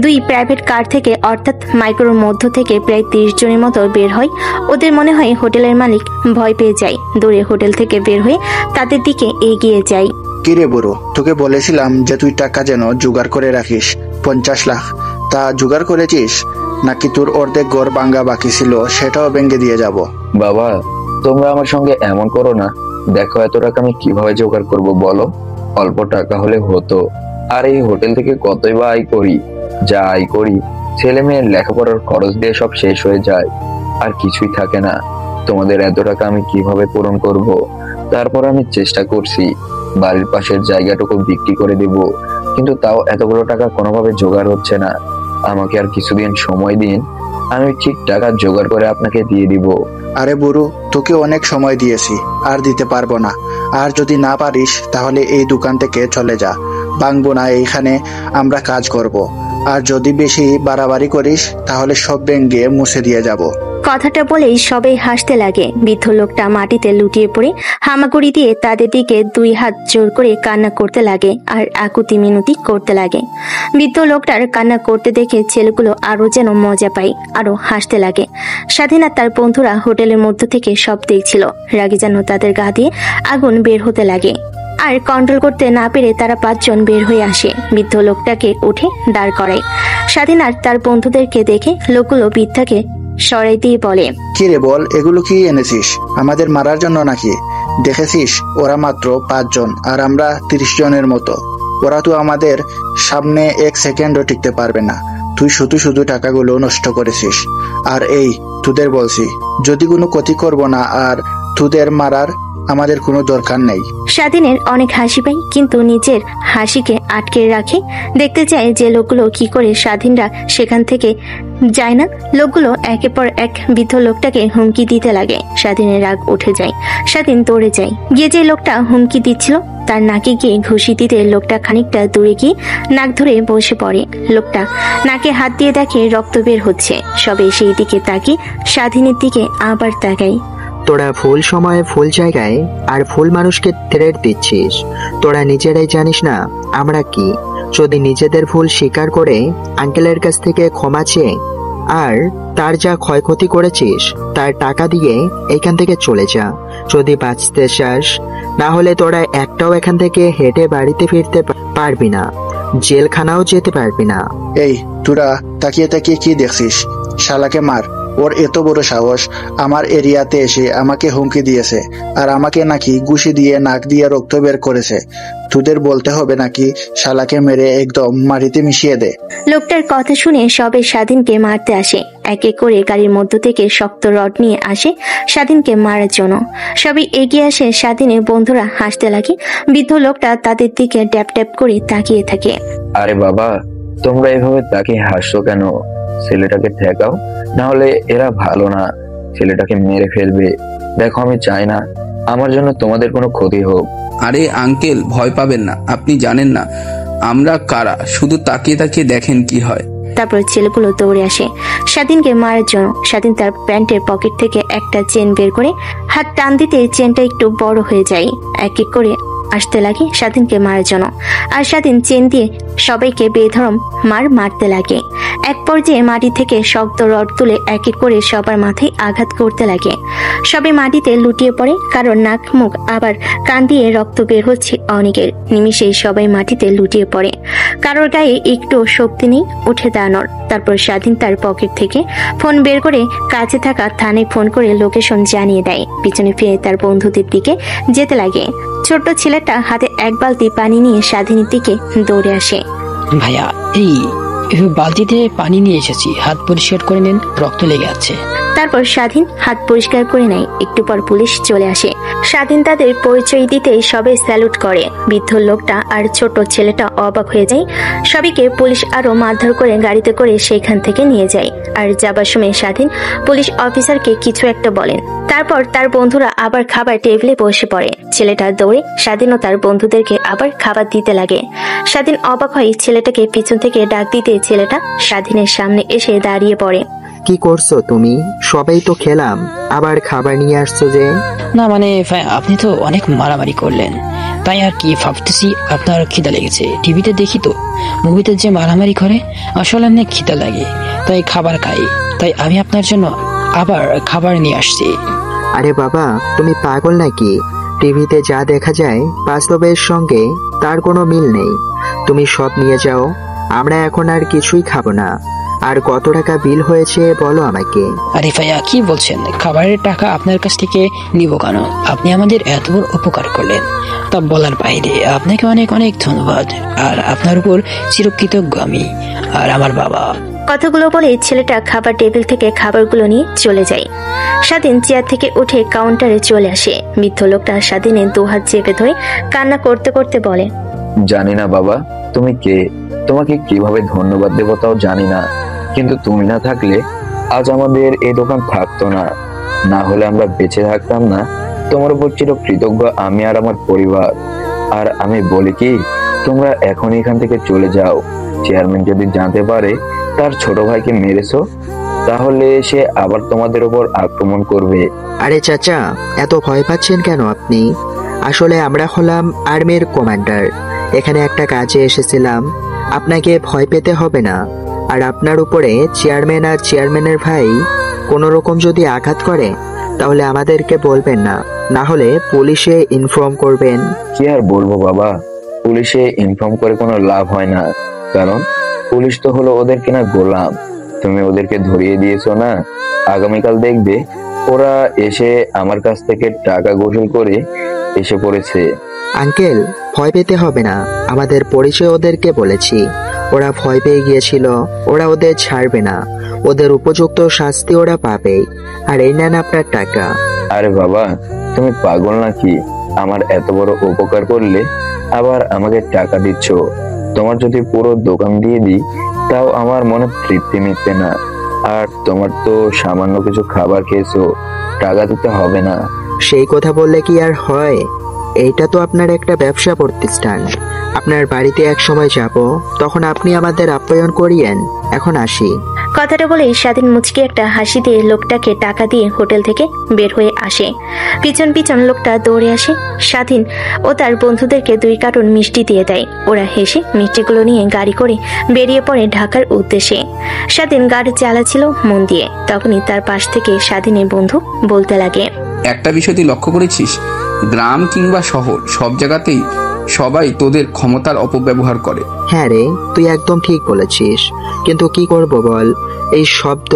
2 প্রাইভেট কার থেকে অর্থাৎ মাইক্রোর মধ্য থেকে প্রায় 30 জনের মতো বের হয়। ওদের মনে হয় হোটেলের মালিক ভয় পেয়ে যায়, দৌড়ে হোটেল থেকে বের হয়ে তাদের দিকে এগিয়ে যায়। কিরে বুড়ো, তোকে বলেছিলাম যে তুই টাকা যেন জোগাড় করে রাখিস 50 লাখ। তা জোগাড় করেছিস নাকি তোর অর্ধেক ঘর ভাঙ্গা বাকি ছিল সেটাও ভেঙে দিয়ে যাব? বাবা তোমরা আমার সঙ্গে এমন করো না। দেখো এত টাকা আমি কিভাবে জোগাড় করব বলো? অল্প টাকা হলে হতো, আর এই হোটেল থেকে কতই বা আয় করি। যা আয় করি ছেলে মেয়ের লেখাপড়ার খরচ দিয়ে সব শেষ হয়ে যায়, আর কিছুই থাকে না। তোমাদের এত টাকা আমি কিভাবে পূরণ করব? তারপর আমি চেষ্টা করছি বাড়ির পাশের জায়গাটুকু বিক্রি করে দেব, কিন্তু তাও এতগুলো টাকা কোনোভাবে জোগাড় হচ্ছে না। আমাকে আর কিছুদিন সময় দিন, আমি ঠিক টাকা জোগাড় করে আপনাকে দিয়ে দিব। আরে বুড়ো, তোকে অনেক সময় দিয়েছি, আর দিতে পারবো না। আর যদি না পারিস তাহলে এই দোকান থেকে চলে যা, ভাঙবো না, এইখানে আমরা কাজ করব। আর যদি বেশি বাড়াবাড়ি করিস তাহলে সব ভেঙে মুছে দিয়ে যাব। কথাটা বলেই সবাই হাসতে লাগে। বৃদ্ধ লোকটা মাটিতে লুটিয়ে পড়ে হামাগুড়ি দিয়ে তাদের দিকে 2 হাত জোর করে কান্না করতে লাগে আর আকুতি মিনতি করতে লাগে। বৃদ্ধ লোকটার কান্না করতে দেখে ছেলেগুলো আরো যেন মজা পায়, আরো হাসতে লাগে। স্বাধীনা তার বন্ধুরা হোটেলের মধ্য থেকে সব দেখছিল, রাগে যেন তাদের গা দিয়ে আগুন বের হতে লাগে। আর কন্ট্রোল করতে না পেরে তারা 5 জন বের হয়ে আসে, বৃদ্ধ লোকটাকে উঠে দাঁড় করায়। স্বাধীন আর তার বন্ধুদেরকে দেখে লোকগুলো বৃদ্ধাকে সরাই দিয়ে বলে, কি রে বল, এগুলো কি এনেছিস? আমাদের মারার জন্য নাকি? দেখেছিস ওরা মাত্র 5 জন আর আমরা 30 জনের মতো। ওরা তো আমাদের সামনে 1 সেকেন্ডও টিকতে পারবে না। তুই শুধু শুধু টাকাগুলো নষ্ট করেছিস। আর এই তোদের বলছি, যদি কোনো ক্ষতি করব না, আর তোদের মারার আমাদের কোনো দরকার নেই। স্বাধীনের অনেক হাসি পায়, কিন্তু নিজের হাসিকে আটকে রাখে। দেখতে চায় যে লোকগুলো কি করে স্বাধীনরা সেখান থেকে যায় না। লোকগুলো একের পর এক বৃদ্ধ লোকটাকে হুমকি দিতে লাগে। স্বাধীনের রাগ উঠে যায়। স্বাধীন দৌড়ে যায়, গিয়ে যে লোকটা হুমকি দিচ্ছিল তার নাকে গিয়ে ঘুষি দিতে লোকটা খানিকটা দূরে গিয়ে নাক ধরে বসে পড়ে। লোকটা নাকে হাত দিয়ে দেখে রক্ত বের হচ্ছে। সবে সেই দিকে তাকিয়ে স্বাধীনের দিকে আবার তাকায়। তোরা ভুল সময়ে ভুল জায়গায় আর ভুল মানুষকে থ্রেট দিচ্ছিস। তোরা নিজেরাই জানিস না আমরা কি। যদি নিজেদের ভুল স্বীকার করে আঙ্কেলের কাছ থেকে ক্ষমা চেয়ে আর তার যা ক্ষয়ক্ষতি করেছিস তার টাকা দিয়ে এখান থেকে চলে যা, যদি বাঁচতে চাস। না হলে তোরা একটাও এখান থেকে হেঁটে বাড়িতে ফিরতে পারবি না, জেলখানাও যেতে পারবি না। এই তোরা তাকিয়ে তাকিয়ে কি দেখছিস? শালাকে মার, ওর এত বড় সাহস, আমার এরিয়াতে এসে আমাকে হুমকি দিয়েছে, আর আমাকে নাকি ঘুষি দিয়ে নাক দিয়ে রক্ত বের করেছে। তোদের বলতে হবে নাকি শালাকে মেরে একদম মাটিতে মিশিয়ে দে। লোকটার কথা শুনে সবে স্বাধীনকে মারতে আসে। এক এক করে গাড়ির মধ্য থেকে শক্ত রড নিয়ে আসে স্বাধীনকে মারার জন্য। সবাই এগিয়ে আসে, স্বাধীনের বন্ধুরা হাসতে লাগে। বৃদ্ধ লোকটা তাদের দিকে ট্যাপ ট্যাপ করে তাকিয়ে থাকে। আরে বাবা, তোমরা এভাবে তাকিয়ে হাসছো কেন? ছেলেটাকে ঠেকাও, না হলে এরা ভালো না, ছেলেটাকে মেরে ফেলবে। দেখো, আমি চাই না আমার জন্য তোমাদের কোনো ক্ষতি হোক। আরে আঙ্কেল, ভয় পাবেন না, আপনি জানেন না আমরা কারা, শুধু তাকিয়ে তাকিয়ে দেখেন কি হয়। তারপর ছেলেগুলো দৌড়ে আসে স্বাধীনকে মারার জন্য। স্বাধীন তার প্যান্টের পকেট থেকে একটা চেন বের করে হাত টান দিতে চেনটা একটু বড় হয়ে যায়। এক এক করে আসতে লাগে স্বাধীনকে মারার জন্য, আর স্বাধীন চেন দিয়ে সবাইকে বেধরম মারতে লাগে। এক পর্যায়ে মাটি থেকে শক্ত রড তুলে এক এক করে সবার মাথায় আঘাত করতে লাগে। সবাই মাটিতে লুটিয়ে পড়ে, কারণ নাক মুখ আবার কান দিয়ে রক্ত বের হচ্ছে অনেকের। নিমিষেই সবাই মাটিতে লুটিয়ে পড়ে, কারোর গায়ে একটু শক্তি নেই উঠে দাঁড়ানোর। তারপর স্বাধীন তার পকেট থেকে ফোন বের করে কাছে থাকা থানায় ফোন করে লোকেশন জানিয়ে দেয়। পিছনে ফিরে তার বন্ধুদের দিকে যেতে লাগে। ছোট্ট ছেলেটা হাতে এক বালতি পানি নিয়ে স্বাধীনের দিকে দৌড়ে আসে। ভাইয়া, এই বালতিতে পানি নিয়ে এসেছি, হাত পরিষ্কার করে নিন, রক্ত লেগে আছে। তারপর স্বাধীন হাত পরিষ্কার করে নেয়। একটু পর পুলিশ চলে আসে। স্বাধীন তাদের পরিচয় দিতেই সবাই স্যালুট করে। বৃদ্ধ লোকটা আর ছোট ছেলেটা অবাক হয়ে যায়। সবাইকে পুলিশ আরো মারধর করে গাড়িতে করে সেখান থেকে নিয়ে যায়। আর যাবার সময় স্বাধীন পুলিশ অফিসারকে কিছু একটা বলেন। তারপর তার বন্ধুরা আবার খাবার টেবিলে বসে পড়ে। ছেলেটা দৌড়ে স্বাধীন ও তার বন্ধুদেরকে আবার খাবার দিতে লাগে। স্বাধীন অবাক হয়, ছেলেটাকে পিছন থেকে ডাক দিতে ছেলেটা স্বাধীনের সামনে এসে দাঁড়িয়ে পড়ে। কি করছো তুমি? সবাই তো খেলাম, আবার খাবার নিয়ে আসছো যে? না মানে আপনি তো অনেক মারামারি করলেন, তাই আর কি ভাবতেছি আপনার খিদা লেগেছে। টিভিতে দেখি তো মুভিতে যে মারামারি করে, আসলে অনেক খিদা লাগে, তাই খাবার খাই। তাই আমি আপনার জন্য আবার খাবার নিয়ে আসছি। আরে বাবা, তুমি পাগল নাকি? টিভিতে যা দেখা যায় বাস্তবের সঙ্গে তার কোনো মিল নেই। তুমি সব নিয়ে যাও, আমরা এখন আর কিছুই খাবো না। আর কত টাকা বিল হয়েছে বলো আমাকে। আরে ভাইয়া, কি বলছেন? খাবারের টাকা আপনার কাছ থেকে নিব কেন? আপনি আমাদের এত বড় উপকার করলেন, তা বলার বাইরে। আপনাকে অনেক অনেক ধন্যবাদ, আর আপনার উপর চিরকৃতজ্ঞ আমি আর আমার বাবা। কথাগুলো বলে ছেলেটা খাবার টেবিল থেকে খাবারগুলো নিয়ে চলে যায়। স্বাধীন চেয়ার থেকে উঠে কাউন্টারে চলে আসে। বৃদ্ধ লোকটা স্বাধীনের দুহাত চেপে ধরে কান্না করতে করতে বলে, জানি না বাবা তুমি কে, তোমাকে কিভাবে ধন্যবাদ দেব তাও জানি না, কিন্তু তুমি না থাকলে আজ আমাদের এই দোকান থাকতো না, না হলে আমরা বেঁচে থাকতাম না। তোমার উপর চিরকৃতজ্ঞ আমি আর আমার পরিবার। আর আমি বলি কি, তোমরা এখন এখান থেকে চলে যাও। চেয়ারম্যান যদি জানতে পারে তার ছোট ভাইকে মেরেছো, তাহলে সে আবার তোমাদের উপর আক্রমণ করবে। আরে চাচা, এত ভয় পাচ্ছেন কেন আপনি? আসলে আমরা হলাম আর্মির কমান্ডার, এখানে একটা কাজে এসেছিলাম। আপনাকে ভয় পেতে হবে না। আর আপনার উপরে চেয়ারম্যান আর চেয়ারম্যানের ভাই কোনো রকম যদি আঘাত করে, তাহলে আমাদেরকে বলবেন না, না হলে পুলিশে ইনফর্ম করবেন। কি আর বলবো বাবা, পুলিশে ইনফর্ম করে কোনো লাভ হয় না, কারণ পুলিশ তো হলো ওদের কিনা গোলাম। তুমি ওদেরকে ধরিয়ে দিয়েছো না, আগামীকাল দেখবে ওরা এসে আমার কাছ থেকে টাকা গোসল করে এসে পড়েছে। আঙ্কেল, ভয় পেতে হবে না, আমাদের পরিচয় ওদেরকে বলেছি, ওরা ভয় পেয়ে গিয়েছিল, ওরা ওদের ছাড়বে না, ওদের উপযুক্ত শাস্তি ওরা পাবে। আর এই নেন আপনার টাকা। আরে বাবা, তুমি পাগল নাকি? আমার এত বড় উপকার করলে আবার আমাকে টাকা দিচ্ছ? তোমার যদি পুরো দোকান দিয়ে দিই তাও আমার মনে তৃপ্তি মিটবে না। আর তোমার তো সামান্য কিছু খাবার খেয়েছো, টাকা দিতে হবে না। সেই কথা বললে কি আর হয়? এইটা তো আপনার একটা ব্যবসা প্রতিষ্ঠান। আপনার বাড়িতে এক সময় যাব, তখন আপনি আমাদের আপ্যায়ন করিয়েন। এখন আসি। কথাটা বলে স্বাধীন মুচকি একটা হাসি দিয়ে লোকটাকে টাকা দিয়ে হোটেল থেকে বের হয়ে আসে। পিছন পিছন লোকটা দৌড়ে আসে। স্বাধীন ও তার বন্ধুদেরকে 2 কার্টুন মিষ্টি দিয়ে দেয়। ওরা হেসে মিষ্টিগুলো নিয়ে গাড়ি করে বেরিয়ে পড়ে ঢাকার উদ্দেশ্যে। স্বাধীন গাড়ি চালাচ্ছিল মন দিয়ে। তখনই তার পাশ থেকে স্বাধীনের বন্ধু বলতে লাগে, একটা বিষয় তুই লক্ষ্য করেছিস, গ্রাম কিংবা শহর সব জায়গাতেই সবাই তোদের ক্ষমতার অপব্যবহার করে। হ্যাঁ রে, তুই একদম ঠিক বলেছিস, কিন্তু কি করব বল, এই শব্দ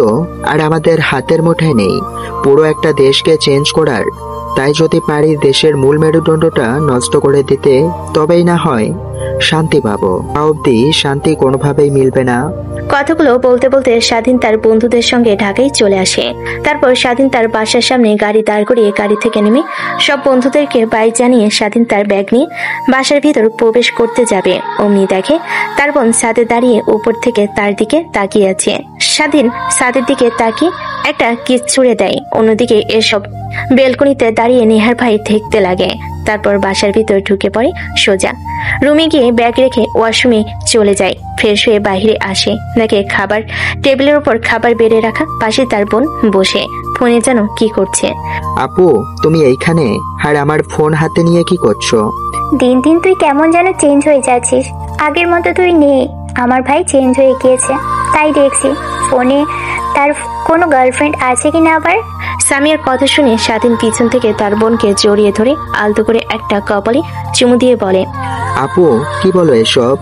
আর আমাদের হাতের মুঠোয় নেই পুরো একটা দেশকে চেঞ্জ করার। তাই যদি পারি দেশের মূল মেরুদণ্ডটা নষ্ট করে দিতে, তবেই না হয় শান্তি পাবো। তা অব্দি শান্তি কোনোভাবেই মিলবে না। কথাগুলো বলতে বলতে স্বাধীন তার বন্ধুদের সঙ্গে ঢাকায় চলে আসে। তারপর স্বাধীন তার বাসার সামনে গাড়ি দাঁড় করিয়ে গাড়ি থেকে নেমে সব বন্ধুদেরকে বাই জানিয়ে স্বাধীন তার ব্যাগ নিয়ে বাসার ভিতর প্রবেশ করতে যাবে। অমনি দেখে তার বোন ছাদে দাঁড়িয়ে উপর থেকে তার দিকে তাকিয়ে আছে। স্বাধীন ছাদের দিকে তাকিয়ে একটা কিস ছুড়ে দেয়। অন্যদিকে এসব বেলকনিতে দাঁড়িয়ে নেহার ভাই দেখতে লাগে। তারপর বাসার ভিতর ঢুকে পড়ে সোজা। রুমে গিয়ে ব্যাগ রেখে ওয়াশরুমে চলে যায়। ফ্রেশ হয়ে বাইরে আসে, দেখে খাবার টেবিলের উপর খাবার বেড়ে রাখা, পাশে তার বোন বসে ফোনে যেন কি করছে। আপু, তুমি এইখানে আর আমার ফোন হাতে নিয়ে কি করছো? দিন দিন তুই কেমন যেন চেঞ্জ হয়ে যাচ্ছিস। আগের মতো তুই নেই, আমার ভাই চেঞ্জ হয়ে গিয়েছে। তাই দেখছি ফোনে তার কোনো গার্লফ্রেন্ড আছে কিনা আবার। সামিয়ার কথা শুনে স্বাধীন পিছন থেকে তার বোনকে জড়িয়ে ধরে আলতো করে একটা কপালে চুমু দিয়ে বলে, আপু কি বলো এসব?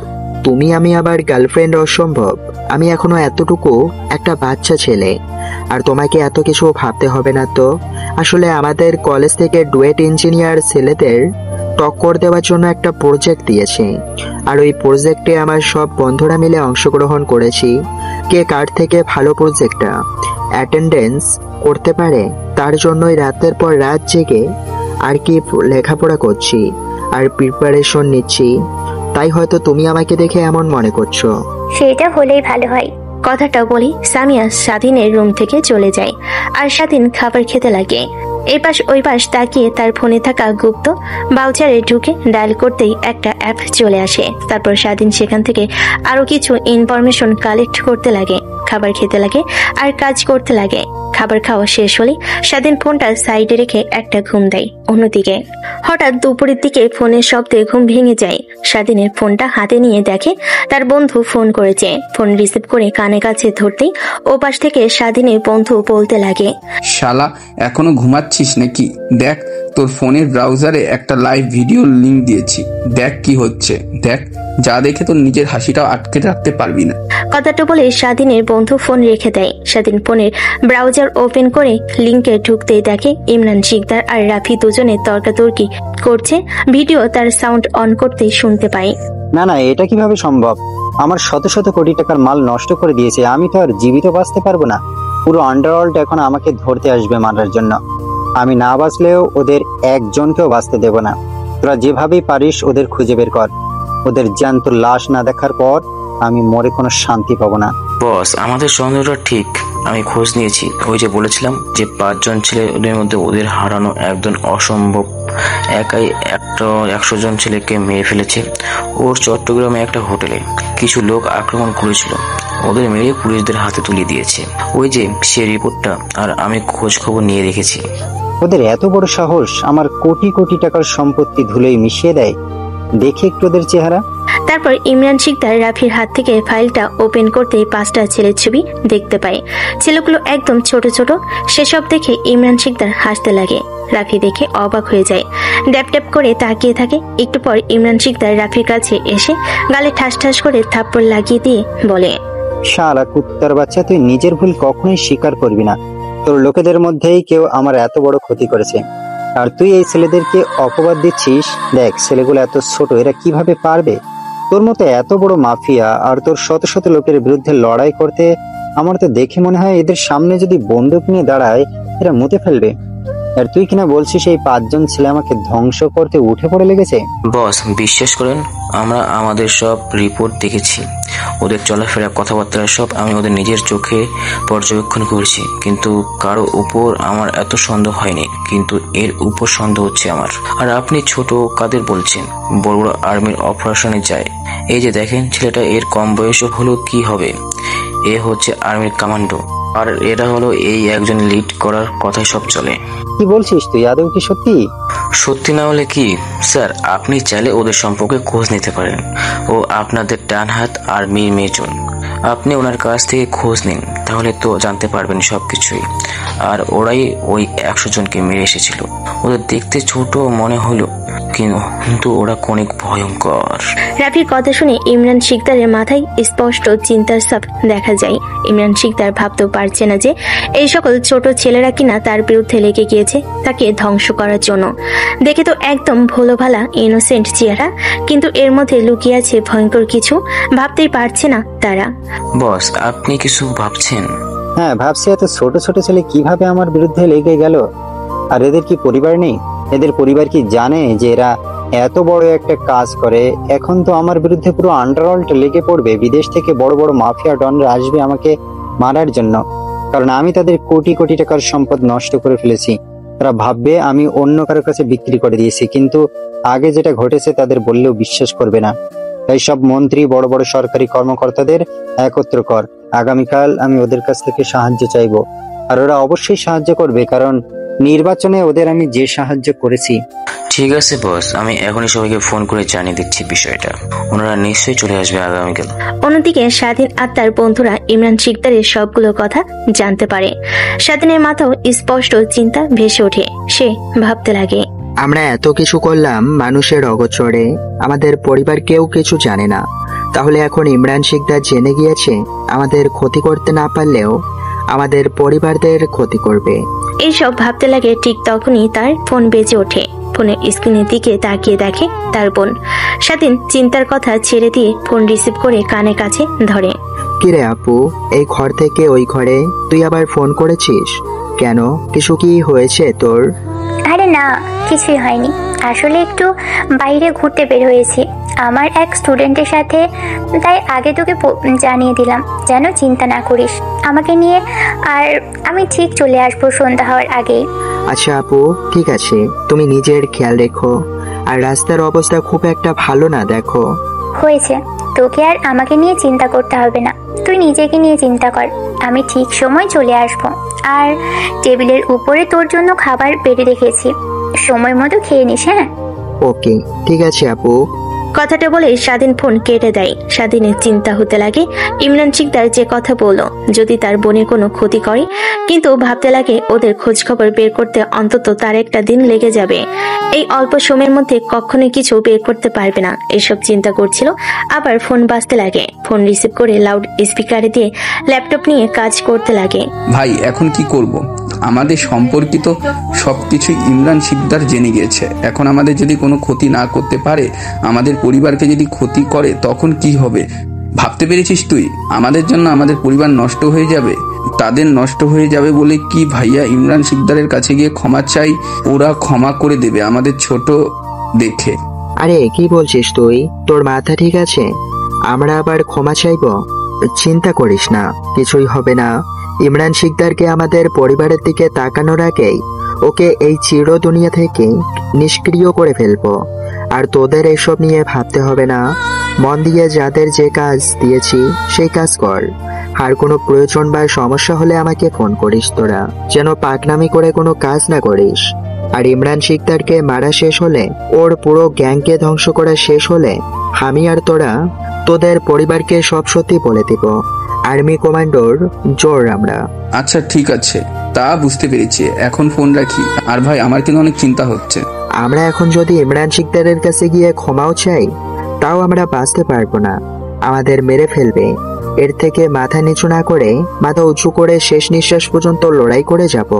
তুমি আমি আবার গার্লফ্রেন্ড অসম্ভব। আমি এখনো এতটুকু একটা বাচ্চা ছেলে, আর তোমাকে এত কিছু ভাবতে হবে না তো। আসলে আমাদের কলেজ থেকে ডুয়েট ইঞ্জিনিয়ার ছেলেদের টক্কর দেওয়ার জন্য একটা প্রজেক্ট দিয়েছে, আর ওই প্রজেক্টে আমার সব বন্ধুরা মিলে অংশগ্রহণ করেছি। কে কার থেকে ভালো প্রজেক্টটা অ্যাটেন্ডেন্স করতে পারে, তার জন্যই রাতের পর রাত জেগে আর কি লেখাপড়া করছি আর প্রিপারেশন নিচ্ছি। তাই হয়তো তুমি আমাকে দেখে এমন মনে করছো। সেটা হলেই ভালো হয়। কথাটা বলি সামিয়া স্বাধীনের রুম থেকে চলে যায়, আর স্বাধীন খাবার খেতে লাগে। এই পাশ ওই পাশ তাকিয়ে তার ফোনে থাকা গুপ্ত বাউচারে ঢুকে ডায়াল করতেই একটা অ্যাপ চলে আসে। তারপর স্বাধীন সেখান থেকে আরো কিছু ইনফরমেশন কালেক্ট করতে লাগে, খাবার খেতে লাগে আর কাজ করতে লাগে। খাবার খাওয়া শেষ হলে স্বাধীন ফোনটা সাইডে রেখে একটা ঘুম দেয়। অন্যদিকে হঠাৎ দুপুরের দিকে ফোনের শব্দে ঘুম ভেঙে যায়। স্বাধীনের ফোনটা হাতে নিয়ে দেখে তার বন্ধু ফোন করেছে। ফোন রিসিভ করে কানে কাছে ধরতেই ও পাশ থেকে স্বাধীনের বন্ধু বলতে লাগে, শালা এখনো ঘুমাচ্ছিস নাকি? দেখ তোর ফোনের ব্রাউজারে একটা লাইভ ভিডিও লিংক দিয়েছি, দেখ কি হচ্ছে। দেখ, যা দেখে তোর নিজের হাসিটাও আটকে রাখতে পারবি না। কথাটা বলে স্বাধীনের বন্ধু ফোন রেখে দেয়। স্বাধীন ফোনের ব্রাউজার ওপেন করে লিংকে ঢুকতেই দেখে ইমরান শিকদার আর রাফি দুজনে তর্কাতর্কি করছে। ভিডিও তার সাউন্ড অন করতেই শুনতে পাই, না না, এটা কিভাবে সম্ভব? আমার শত শত কোটি টাকার মাল নষ্ট করে দিয়েছে, আমি তো আর জীবিত বাঁচতে পারবো না। পুরো আন্ডারওয়ার্ল্ড এখন আমাকে ধরতে আসবে মারার জন্য। আমি না বাঁচলেও ওদের একজনকেও বাঁচতে দেব না। তোরা যেভাবেই পারিস ওদের খুঁজে বের কর। ওদের জ্যান্ত লাশ না দেখার পর আমি মরে কোনো শান্তি পাবো না। বস, আমাদের সন্দেহটা ঠিক। আমি খোঁজ নিয়েছি। ওই যে বলেছিলাম যে 5 জন ছেলে, ওদের মধ্যে ওদের হারানো একজন অসম্ভব একাই 100 জন ছেলেকে মেরে ফেলেছে। ওর চট্টগ্রামে একটা হোটেলে কিছু লোক আক্রমণ করেছিল, ওদের মেরে পুলিশদের হাতে তুলে দিয়েছে। ওই যে সে রিপোর্টটা, আর আমি খোঁজ খবর নিয়ে রেখেছি। ওদের এত বড় সাহস আমার কোটি কোটি টাকার সম্পত্তি ধুলোয় মিশিয়ে দেয়। দেখে একটু ওদের চেহারা। তারপর ইমরান শিকদার রাফির হাত থেকে ফাইলটা ওপেন করতেই 5টা ছেলের ছবি দেখতে পায়। ছেলেগুলো একদম ছোট ছোট। সেসব দেখে ইমরান শিকদার হাসতে লাগে। রাফি দেখে অবাক হয়ে যায়, ড্যাপ ড্যাপ করে তাকিয়ে থাকে। একটু পর ইমরান শিকদার রাফির কাছে এসে গালে ঠাস ঠাস করে থাপ্পড় লাগিয়ে দিয়ে বলে, শালা কুত্তার বাচ্চা, তুই নিজের ভুল কখনোই স্বীকার করবি না। তোর লোকেদের মধ্যেই কেউ আমার এত বড় ক্ষতি করেছে, আর তুই এই ছেলেদেরকে অপবাদ দিচ্ছিস। দেখ, ছেলেগুলো এত ছোট, এরা কিভাবে পারবে তোর মতো এত বড় মাফিয়া আর তোর শত শত লোকের বিরুদ্ধে লড়াই করতে? আমার তো দেখে মনে হয় এদের সামনে যদি বন্দুক নিয়ে দাঁড়ায় এরা মুতে ফেলবে। আর তুই কিনা বলছিস এই 5 জন ছেলে আমাকে ধ্বংস করতে উঠে পড়ে লেগেছে। বস, বিশ্বাস করেন, আমরা আমাদের সব রিপোর্ট দেখেছি। ওদের চলাফেরা, কথাবার্তা সব আমি ওদের নিজের চোখে পর্যবেক্ষণ করেছি। কিন্তু কারো উপর আমার এত সন্দেহ হয়নি, কিন্তু এর উপর সন্দেহ হচ্ছে আমার। আর আপনি ছোট কাদের বলছেন? বড় বড় আর্মির অপারেশনে যায়। এই যে দেখেন ছেলেটা, এর কম বয়স হলো কি হবে? এ হচ্ছে আর্মির কমান্ডো, আর এরা হলো এই একজন লিড করার কথাই সব চলে। কি বলছিস তুই? আদৌ কি সত্যি? সত্যি না হলে কি স্যার, আপনি চাইলে ওদের সম্পর্কে খোঁজ নিতে পারেন। ও আপনাদের ডান হাত আর্মির মেজন। আপনি ওনার কাছ থেকে খোঁজ নিন, তাহলে তো জানতে পারবেন সবকিছুই। আর ওরাই ওই 100 জনকে মেরে এসেছিল। ওদের দেখতে ছোট মনে হলো, কিন্তু ওরা অনেক ভয়ঙ্কর। রাফির কথা শুনে ইমরান শিকদারের মাথায় স্পষ্ট চিন্তার ছাপ দেখা যায়। ইমরান শিকদার ভাবতেও পারছে না যে এই সকল ছোট ছেলেরা কিনা তার বিরুদ্ধে লেগে গিয়েছে তাকে ধ্বংস করার জন্য। দেখে তো একদম ভোলো ভালা ইনোসেন্ট চেহারা, কিন্তু এর মধ্যে লুকিয়ে আছে ভয়ঙ্কর কিছু। ভাবতেই পারছে না তারা। বস, আপনি কিছু ভাবছেন? হ্যাঁ ভাবছি, এত ছোট ছোট ছেলে কিভাবে আমার বিরুদ্ধে লেগে গেল। আর এদের কি পরিবার নেই? এদের পরিবার কি জানে যে এরা এত বড় একটা কাজ করে? এখন তো আমার বিরুদ্ধে পুরো আন্ডারওয়ার্ল্ড লেগে পড়বে। বিদেশ থেকে বড় বড় মাফিয়া ডনরা আসবে আমাকে মারার জন্য, কারণ আমি তাদের কোটি কোটি টাকার সম্পদ নষ্ট করে ফেলেছি। তারা ভাববে আমি অন্য কারোর কাছে বিক্রি করে দিয়েছি, কিন্তু আগে যেটা ঘটেছে তাদের বললেও বিশ্বাস করবে না। তাই সব মন্ত্রী, বড় বড় সরকারি কর্মকর্তাদের একত্র কর। আগামীকাল আমি ওদের কাছ থেকে সাহায্য চাইবো, আর ওরা অবশ্যই সাহায্য করবে, কারণ নির্বাচনে ওদের আমি যে সাহায্য করেছি। ঠিক আছে বস, আমি এখনই সবাইকে ফোন করে জানিয়ে দিচ্ছি বিষয়টা। ওনারা নিশ্চয়ই চলে আসবে আগামীকাল। অন্যদিকে স্বাধীন আর তার বন্ধুরা ইমরান শিকদারের সবগুলো কথা জানতে পারে। স্বাধীনের মাথাও স্পষ্ট চিন্তা ভেসে ওঠে। সে ভাবতে লাগে, আমরা এত কিছু করলাম মানুষের অগোচরে, আমাদের পরিবার কেউ কিছু জানে না। তাহলে এখন ইমরান শিকদার জেনে গিয়েছে আমাদের ক্ষতি করতে না পারলেও আমাদের পরিবারদের ক্ষতি করবে। এইসব ভাবতে লাগে। ঠিক তখনই তার ফোন বেজে ওঠে। ফোনের স্ক্রিনের দিকে তাকিয়ে দেখে তার বোন। স্বাধীন চিন্তার কথা ছেড়ে দিয়ে ফোন রিসিভ করে কানে কাছে ধরে। কিরে আপু, এই ঘর থেকে ওই ঘরে তুই আবার ফোন করেছিস কেন? কিছু কি হয়েছে তোর? আরে না, কিছুই হয়নি। আসলে একটু বাইরে ঘুরতে বের হয়েছি আমার এক স্টুডেন্টের সাথে, তাই আগে তোকে জানিয়ে দিলাম যেন চিন্তা না করিস আমাকে নিয়ে। আর আমি ঠিক চলে আসবো সন্ধ্যা হওয়ার আগেই। আচ্ছা আপু, ঠিক আছে, তুমি নিজের খেয়াল রেখো। আর রাস্তার অবস্থা খুব একটা ভালো না, দেখো। হয়েছে, তোকে আর আমাকে নিয়ে চিন্তা করতে হবে না। তুই নিজেকে নিয়ে চিন্তা কর। আমি ঠিক সময় চলে আসবো। আর টেবিলের উপরে তোর জন্য খাবার বেড়ে রেখেছি, সময় মতো খেয়ে নিস। হ্যাঁ, ওকে, ঠিক আছে আপু। কথাটা বলে স্বাধীন ফোন কেটে দেয়। স্বাধীনের চিন্তা হতে লাগে ইমরান শিকদার যে কথা বলল যদি তার বোনের কোনো ক্ষতি করে, কিন্তু ভাবতে লাগে ওদের খোঁজ খবর বের করতে অন্তত তার একটা দিন লেগে যাবে। এই অল্প সময়ের মধ্যে কখনোই কিছু বের করতে পারবে না, এসব চিন্তা করছিল। আবার ফোন বাজতে লাগে। ফোন রিসিভ করে লাউড স্পিকারে দিয়ে ল্যাপটপ নিয়ে কাজ করতে লাগে। ভাই, এখন কি করব? আমাদের সম্পর্কিত সবকিছু ইমরান শিকদার জেনে গেছে। এখন আমাদের যদি কোনো ক্ষতি না করতে পারে, আমাদের পরিবারকে যদি ক্ষতি করে, তখন কি হবে ভাবতে পেরেছিস তুই? আমাদের জন্য আমাদের পরিবার নষ্ট হয়ে যাবে। তাদের নষ্ট হয়ে যাবে বলে কি ভাইয়া ইমরান শিকদারের কাছে গিয়ে ক্ষমা চাই? ওরা ক্ষমা করে দেবে আমাদের ছোট দেখে। আরে কি বলছিস তুই? তোর মাথা ঠিক আছে? আমরা আবার ক্ষমা চাইব? চিন্তা করিস না, কিছুই হবে না। ইমরান শিকদারকে আমাদের পরিবারের দিকে তাকানোর আগেই ওকে এই চির দুনিয়া থেকে নিষ্ক্রিয় করে ফেলবো। আর তোদের এসব নিয়ে ভাবতে হবে না। মন দিয়ে যাদের যে কাজ দিয়েছি সেই কাজ কর। আর কোনো প্রয়োজন বা সমস্যা হলে আমাকে ফোন করিস তোরা, যেন পাকনামি করে কোনো কাজ না করিস। আর ইমরান শিকদারকে মারা শেষ হলে, ওর পুরো গ্যাংকে ধ্বংস করা শেষ হলে, আমি আর তোরা তোদের পরিবারকে সব সত্যি বলে দিব। আর্মি কমান্ডোর জোর আমরা। আচ্ছা ঠিক আছে, তা বুঝতে পেরেছি। এখন ফোন রাখি। আর ভাই, আমার কিন্তু অনেক চিন্তা হচ্ছে। আমরা এখন যদি ইমরান শিকদারের কাছে গিয়ে ক্ষমাও চাই, তাও আমরা বাঁচতে পারবো না, আমাদের মেরে ফেলবে। এর থেকে মাথা নিচু না করে মাথা উঁচু করে শেষ নিঃশ্বাস পর্যন্ত লড়াই করে যাব।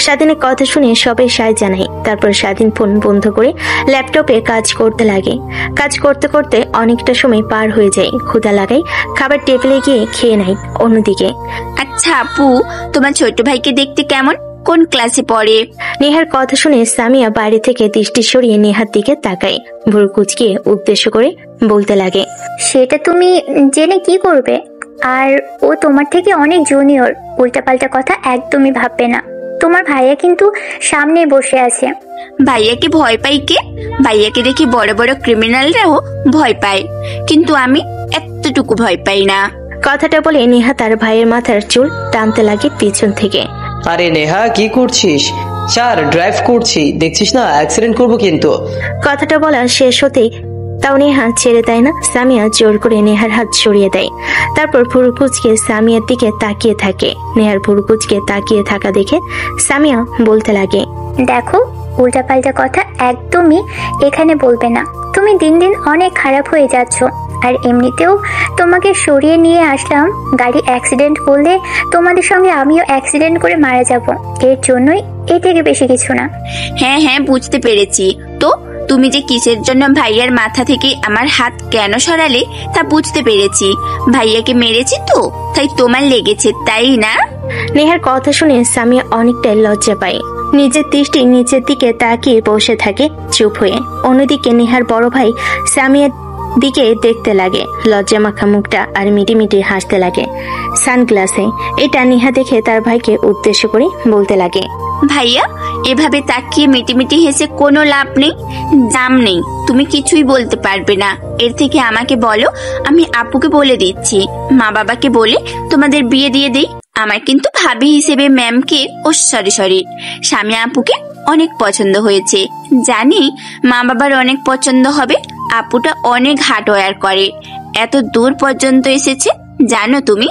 স্বাধীনের কথা শুনে সবাই সায় জানায়। তারপর স্বাধীন ফোন বন্ধ করে ল্যাপটপে কাজ করতে লাগে। কাজ করতে করতে অনেকটা সময় পার হয়ে যায়। ক্ষুধা লাগায়, খাবার টেবিলে গিয়ে খেয়ে নেয়। অন্যদিকে, আচ্ছা আপু, তোমার ছোট ভাইকে দেখতে কেমন? কোন ক্লাসে পড়ে? নেহার কথা শুনে সামিয়া বাইরে থেকে দৃষ্টি সরিয়ে নেহার দিকে তাকায়। ভুরু কুঁচকে উদ্দেশ্য করে বলতে লাগে, সেটা তুমি জেনে কি করবে? আর ও তোমার থেকে অনেক জুনিয়র, উল্টাপাল্টা কথা একদমই ভাববে না। তোমার ভাইয়া কিন্তু সামনে বসে আছে। ভাইয়াকে ভয় পাই কে? ভাইয়াকে দেখি বড় বড় ক্রিমিনালরাও ভয় পায়, কিন্তু আমি এতটুকু ভয় পাই না। কথাটা বলে নেহা তার ভাইয়ের মাথার চুল টানতে লাগে পিছন থেকে। আরে নেহা, কি করছিস? স্যার, ড্রাইভ করছি, দেখছিস না অ্যাক্সিডেন্ট করবো কিন্তু। কথাটা বলা শেষ হতেই তাও নেহা ছেড়ে দেয় না। সামিয়া জোর করে নেহার হাত সরিয়ে দেয়। তারপর ভুরু কুঁচকে সামিয়ার দিকে তাকিয়ে থাকে। নেহার ভুরু কুঁচকে তাকিয়ে থাকা দেখে সামিয়া বলতে লাগে, দেখো উল্টাপাল্টা কথা একদমই এখানে বলবে না। তুমি দিন দিন অনেক খারাপ হয়ে যাচ্ছ। আর এমনিতেও তোমাকে সরিয়ে নিয়ে আসলাম, গাড়ি অ্যাক্সিডেন্ট করলে তোমাদের সঙ্গে আমিও অ্যাক্সিডেন্ট করে মারা যাব, এর জন্যই, এর থেকে বেশি কিছু না। হ্যাঁ হ্যাঁ, বুঝতে পেরেছি। তো তুমি যে কিসের জন্য ভাইয়ার মাথা থেকে আমার হাত কেন সরালে তা বুঝতে পেরেছি। ভাইয়াকে মেরেছি তো, তাই তোমার লেগেছে, তাই না? নেহার কথা শুনে সামিয়া অনেকটাই লজ্জা পায়। নিজের দৃষ্টি নিচের দিকে তাকিয়ে বসে থাকে চুপ হয়ে। অন্যদিকে নেহার বড় ভাই সামিয়ার দিকে দেখতে লাগে, লজ্জা মাখা মুখটা আর মিটিমিটি হাসতে লাগে সানগ্লাসে। এটা নেহা দেখে তার ভাইকে উদ্দেশ্য করে বলতে লাগে, ভাইয়া এভাবে তাকিয়ে মিটিমিটি হেসে কোনো লাভ নেই, দাম নেই, তুমি কিছুই বলতে পারবে না। এর থেকে আমাকে বলো, আমি আপুকে বলে দিচ্ছি, মা বাবাকে বলে তোমাদের বিয়ে দিয়ে দেই। আমার কিন্তু ভাবি হিসেবে ম্যামকে সরি স্বামী আপুকে অনেক পছন্দ হয়েছে। জানি মা বাবার অনেক পছন্দ হবে। আপুটা অনেক হার্ডওয়্যার করে, এত দূর পর্যন্ত এসেছে, জানো তুমি?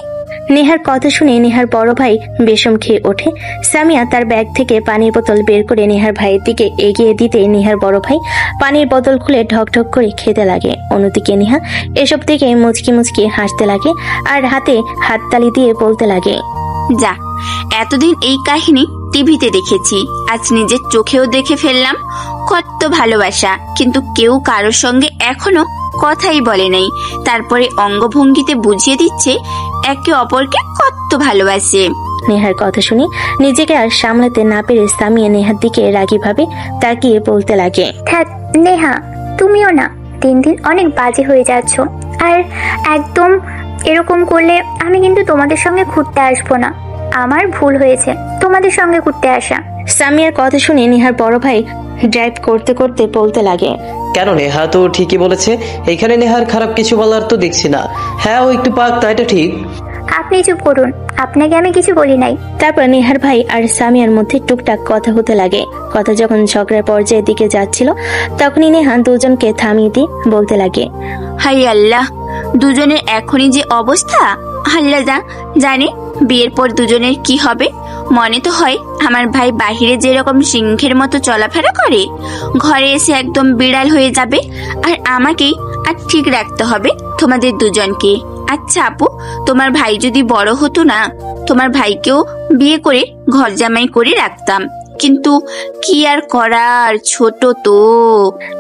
নেহার কথা শুনে নেহার বড় ভাই বেশম খেয়ে ওঠে। সামিয়া তার ব্যাগ থেকে পানির বোতল বের করে নেহার ভাইয়ের দিকে এগিয়ে দিতে নেহার বড় ভাই পানির বোতল খুলে ঢক ঢক করে খেতে লাগে। অন্যদিকে নেহা এসব থেকে মুচকি মুচকি হাসতে লাগে আর হাতে হাততালি দিয়ে বলতে লাগে, যা, এতদিন এই কাহিনী টিভিতে দেখেছি, আজ নিজের চোখেও দেখে ফেললাম। কত ভালোবাসা, কিন্তু কেউ কারোর সঙ্গে এখনো কথাই বলে নাই, তারপরে অঙ্গভঙ্গিতে বুঝিয়ে দিচ্ছে একে অপরকে কত ভালোবাসে। নেহার কথা শুনে নিজেকে আর সামলাতে না পেরে সামিয়া নেহার দিকে রাগী ভাবে তাকিয়ে বলতে লাগে, থাক নেহা, তুমিও না দিন দিন অনেক বাজে হয়ে যাচ্ছ। আর একদম এরকম করলে আমি কিন্তু তোমাদের সঙ্গে ঘুরতে আসবো না। আমার ভুল হয়েছে তোমাদের সঙ্গে ঘুরতে আসা। সামিয়ার কথা শুনে নেহার বড় ভাই ড্রাইভ করতে করতে বলতে লাগে, কেন, নেহা তো ঠিকই বলেছে, এখানে নেহার খারাপ কিছু বলার তো দেখছি না। হ্যাঁ, ও একটু পাক, তাই তো ঠিক। আপনি চুপ করুন, আপনাকে আমি কিছু বলি নাই। তারপর নেহার ভাই আর সামিয়ার মধ্যে টুকটাক কথা হতে লাগে। কথা যখন ঝগড়ার পর্যায়ের দিকে যাচ্ছিল তখনই নেহা দুজনকে থামিয়ে দিয়ে বলতে লাগে, হাই আল্লাহ, দুজনের এখনই যে অবস্থা, আল্লাহ জানে বিয়ের পর দুজনের কি হবে। মনে তো হয় আমার ভাই বাহিরে যেরকম সিংহের মতো চলাফেরা করে, ঘরে এসে একদম বিড়াল হয়ে যাবে। আর আমাকেই আর ঠিক রাখতে হবে তোমাদের দুজনকে। আচ্ছা আপু, তোমার ভাই যদি বড় হতো না, তোমার ভাইকেও বিয়ে করে ঘর জামাই করে রাখতাম, কিন্তু কি আর করার, ছোট তো।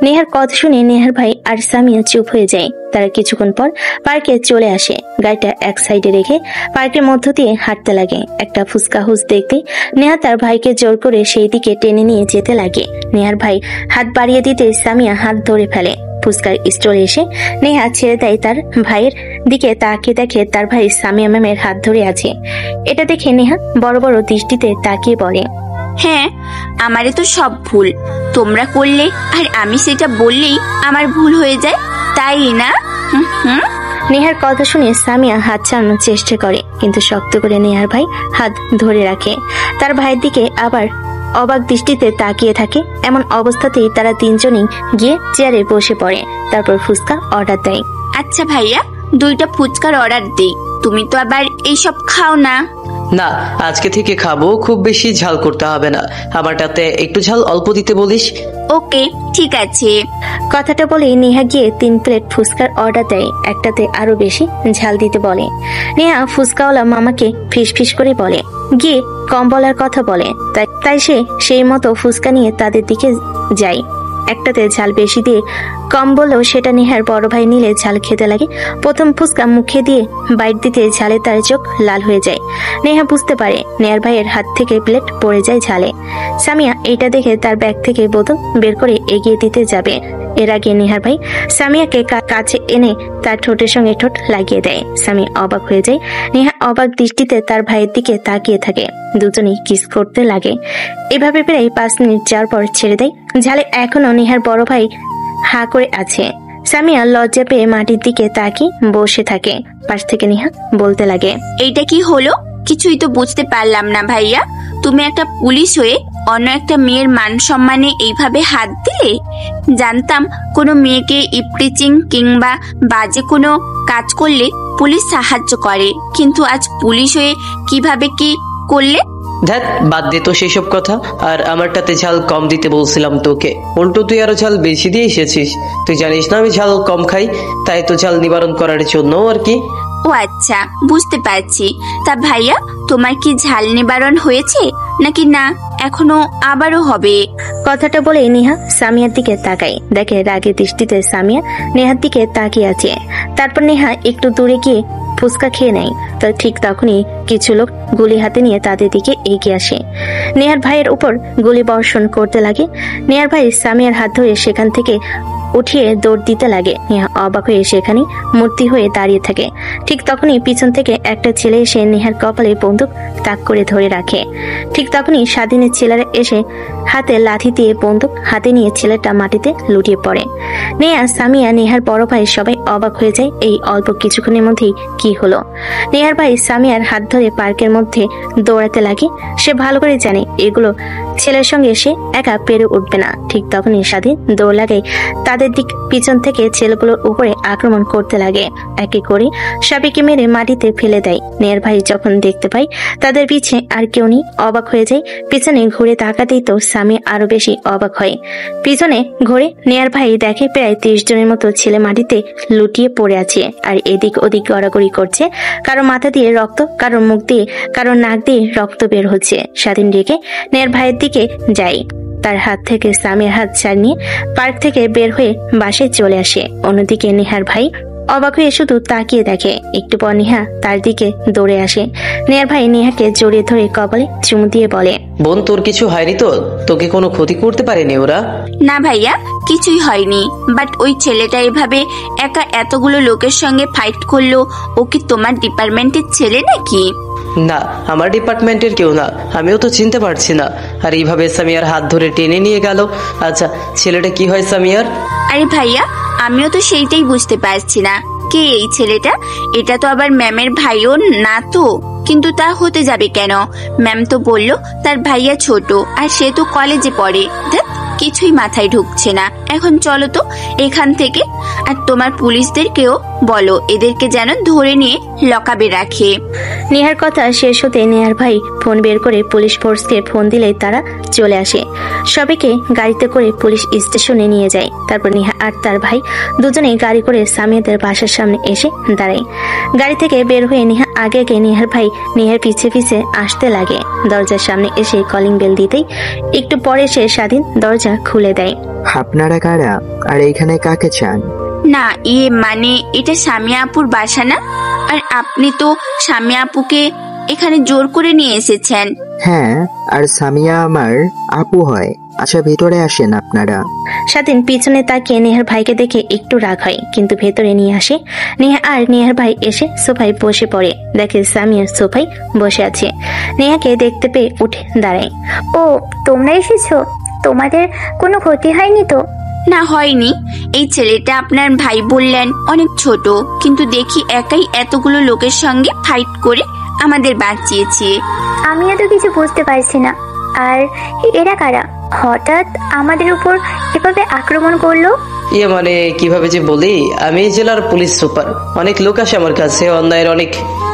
নেহার কথা শুনে নেহার ভাই আর সামিয়া চুপ হয়ে যায়। তারা কিছুক্ষণ পর পার্কে চলে আসে। গাড়িটা এক সাইডে রেখে পার্কের মধ্য দিয়ে হাঁটতে লাগে। একটা ফুচকা হুস দেখতে নেহা তার ভাইকে জোর করে সেই দিকে টেনে নিয়ে যেতে লাগে। নেহার ভাই হাত বাড়িয়ে দিতে সামিয়া হাত ধরে ফেলে। ফুচকার স্টোরে এসে নেহা ছেড়ে দেয় তার ভাইয়ের দিকে, তাকিয়ে দেখে তার ভাই সামিয়া ম্যামের হাত ধরে আছে। এটা দেখে নেহা বড় বড় দৃষ্টিতে তাকিয়ে বলে, হ্যাঁ, আমারে তো সব ভুল তোমরা করলে, আর আমি সেটা বললেই আমার ভুল হয়ে যায়, তাই না? নেহার কথা শুনে সামিয়া হাত ছাড়ানোর চেষ্টা করে, কিন্তু শক্ত করে নেহার ভাই হাত ধরে রাখে। তার ভাইয়ের দিকে আবার অবাক দৃষ্টিতে তাকিয়ে থাকে। এমন অবস্থাতেই তারা তিনজনই গিয়ে চেয়ারে বসে পড়ে। তারপর ফুচকা অর্ডার দেয়। আচ্ছা ভাইয়া, 2টা ফুচকার অর্ডার দেই, তুমি তো আবার এইসব খাও না। না, আজকে থেকে খাবো, খুব বেশি ঝাল করতে হবে না, আমারটাতে একটু ঝাল অল্প দিতে বলিস। ওকে, ঠিক আছে। কথাটা বলে নেহা গিয়ে 3 প্লেট ফুচকার অর্ডার দেয়। একটাতে আরো বেশি ঝাল দিতে বলে। নেহা ফুচকাওয়ালা মামাকে ফিস ফিস করে বলে, গিয়ে কম বলার কথা বলে। তাই সে সেই মতো ফুচকা নিয়ে তাদের দিকে যায়। একটাতে ঝাল বেশি দিয়ে কম বললেও সেটা নেহার বড় ভাই নিলে ঝাল খেতে লাগে। প্রথম ফুচকা মুখে দিয়ে বাইট দিতে ঝালে তার চোখ লাল হয়ে যায়। নেহা বুঝতে পারে নেহার ভাইয়ের হাত থেকে প্লেট পড়ে যায় ঝালে। সামিয়া এইটা দেখে তার ব্যাগ থেকে বোতল বের করে এগিয়ে দিতে যাবে। এর আগে নেহার ভাই সামিয়াকে কাছে এনে তার ঠোঁটের সঙ্গে ঠোঁট লাগিয়ে দেয়। সামিয়া অবাক হয়ে যায়। নেহা অবাক দৃষ্টিতে তার ভাইয়ের দিকে তাকিয়ে থাকে। দুজনেই কিস করতে লাগে। এভাবে প্রায় 5 মিনিট যাওয়ার পর ছেড়ে দেয়। ঝালে এখনো নেহার বড় ভাই হা করে আছে। সামিয়া লজ্জা পেয়ে মাটির দিকে তাকিয়ে বসে থাকে। পাশ থেকে নেহা বলতে লাগে, এইটা কি হলো? কিছুই তো বুঝতে পারলাম না ভাইয়া। তুমি একটা পুলিশ হয়ে অন্য একটা মেয়ের মান সম্মানে এইভাবে হাত দিলে? জানতাম কোনো মেয়েকে ইপটিচিং কিংবা বাজে কোনো কাজ করলে পুলিশ সাহায্য করে, কিন্তু আজ পুলিশ হয়ে কিভাবে কি করলে? ধ্যাত, বাদ দে তো সেসব কথা। আর আমারটাতে ঝাল কম দিতে বলছিলাম তোকে, উল্টো তুই আরো ঝাল বেশি দিয়ে এসেছিস। তুই জানিস না আমি ঝাল কম খাই, তাই তো ঝাল নিবারণ করার জন্য আর কি। ও আচ্ছা, বুঝতে পারছি। তা ভাইয়া, তোমার কি ঝাল নিবারণ হয়েছে নাকি না এখনো আবারও হবে? কথাটা বলে নেহা সামিয়ার দিকে তাকায়, দেখে রাগে দৃষ্টিতে সামিয়া নেহার দিকে তাকিয়ে আছে। তারপর নেহা একটু দূরে গিয়ে ফুচকা খেয়ে নেয়। তো ঠিক তখনই কিছু লোক গুলি হাতে নিয়ে তাদের দিকে এগিয়ে আসে। নেহার ভাইয়ের উপর গুলি বর্ষণ করতে লাগে। নেহার ভাই সামিয়ার হাত ধরে সেখান থেকে উঠিয়ে দৌড় দিতে লাগে। নেহা অবাক হয়ে সেখানে মূর্তি হয়ে দাঁড়িয়ে থাকে। ঠিক তখনই পিছন থেকে একটা ছেলে এসে নেহার কপালে বন্দুক তাক করে ধরে রাখে। ঠিক তখনই স্বাধীনের ছেলেরা এসে হাতে লাঠি দিয়ে বন্দুক হাতে নিয়ে ছেলেটা মাটিতে লুটিয়ে পড়ে। নেহা, সামিয়া, নেহার বড় ভাই সবাই অবাক হয়ে যায় এই অল্প কিছুক্ষণের মধ্যেই কি হলো। নেহার ভাই সামিয়ার হাত ধরে পার্কের মধ্যে দৌড়াতে লাগে। সে ভালো করে জানে এগুলো ছেলের সঙ্গে সে একা পেরে উঠবে না। ঠিক তখনই স্বাধীন দৌড় লাগায় তাদের দিক পিছন থেকে ছেলেগুলোর উপরে আক্রমণ করতে লাগে। একে করে সবাইকে মেরে মাটিতে ফেলে দেয়। নেহার ভাই যখন দেখতে পায় তাদের পিছে আর কেউ নেই, অবাক হয়ে যায়। পিছনে ঘুরে তাকাতেই তো সামিয়া আরো বেশি অবাক হয়। পিছনে ঘুরে নেহার ভাই দেখে প্রায় 30 জনের মতো ছেলে মাটিতে লুটিয়ে পড়ে আছে আর এদিক ওদিক গড়াগড়ি করছে। কারো মাথা দিয়ে রক্ত, কারো মুখ দিয়ে, কারো নাক দিয়ে রক্ত বের হচ্ছে। স্বাধীন রেখে নেহার ভাইয়ের দিকে যায়। তার হাত থেকে সামিয়ার হাত ছাড় নিয়ে পার্ক থেকে বের হয়ে বাসায় চলে আসে। অন্যদিকে নেহার ভাই অবাক হয়ে শুধু তাকিয়ে দেখে। একটু পর নেহা তার দিকে দৌড়ে আসে। নেহার ভাই নেহাকে জড়িয়ে ধরে কপালে চুমু দিয়ে বলে, বোন, তোর কিছু হয়নি তো? তোকে কোনো ক্ষতি করতে পারেনি ওরা? না ভাইয়া, কিছুই হয়নি। বাট ওই ছেলেটা এভাবে একা এতগুলো লোকের সঙ্গে ফাইট করলো, ও কি তোমার ডিপার্টমেন্টের ছেলে নাকি? না, আমার ডিপার্টমেন্টের কেউ না, আমিও তো চিনতে পারছি না। আর এইভাবে সামিয়ার হাত ধরে টেনে নিয়ে গেল। আচ্ছা, ছেলেটা কি হয় সামিয়ার? আরে ভাইয়া, আমিও তো সেইটাই বুঝতে পারছি না, কে এই ছেলেটা? এটা তো আবার ম্যামের ভাইও না তো। কিন্তু তা হতে যাবে কেন? ম্যাম তো বললো তার ভাইয়া ছোট আর সে তো কলেজে পড়ে। কিছুই মাথায় ঢুকছে না। এখন চলো তো এখান থেকে, আর তোমার পুলিশদেরকেও বলো এদেরকে যেন ধরে নিয়ে লকআপে রাখে। নেহার কথা শেষ হতে নেহার ভাই ফোন বের করে পুলিশ ফোর্সকে ফোন দিলেই তারা চলে আসে। সবাইকে গাড়িতে করে পুলিশ স্টেশনে নিয়ে যায়। তারপর নেহা আর তার ভাই দুজনেই গাড়ি করে সামিয়াদের বাসার সামনে এসে দাঁড়ায়। গাড়ি থেকে বের হয়ে নেহা আগে আগে নেহার ভাই নেহার পিছে পিছে আসতে লাগে। দরজার সামনে এসে কলিং বেল দিতেই একটু পরে সে স্বাধীন দরজা খুলে দেয়। আপনারা কারা আর এইখানে কাকে চান? না, মানে এটা সামিয়া আপুর বাসা না? আর আপনি তো সামিয়া আপুকে এখানে জোর করে নিয়ে এসেছেন। হ্যাঁ, আর সামিয়া আমার আপু হয়। আচ্ছা, ভিতরে আসেন আপনারা। স্বাধীন পিছনে তাকিয়ে নেহার ভাইকে দেখে একটু রাগ হয়, কিন্তু ভেতরে নিয়ে আসে। নেহা আর নেহার ভাই এসে সোফায় বসে পড়ে। দেখে সামিয়া সোফায় বসে আছে। নেহাকে দেখতে পেয়ে উঠে দাঁড়ায়। ও, তোমরা এসেছো? তোমাদের কোনো ক্ষতি হয়নি তো? না, হয়নি। এই ছেলেটা আপনার ভাই বললেন অনেক ছোট, কিন্তু দেখি একাই এতগুলো লোকের সঙ্গে ফাইট করে আমাদের বাঁচিয়েছে। আমি এত কিছু বুঝতে পারছি না। আর এরা কারা? হঠাৎ আমাদের উপর এভাবে আক্রমণ করলো? মানে কিভাবে যে বলি, আমি জেলার পুলিশ সুপার। অনেক লোক আসে আমার কাছে অন্যায়ের অনেক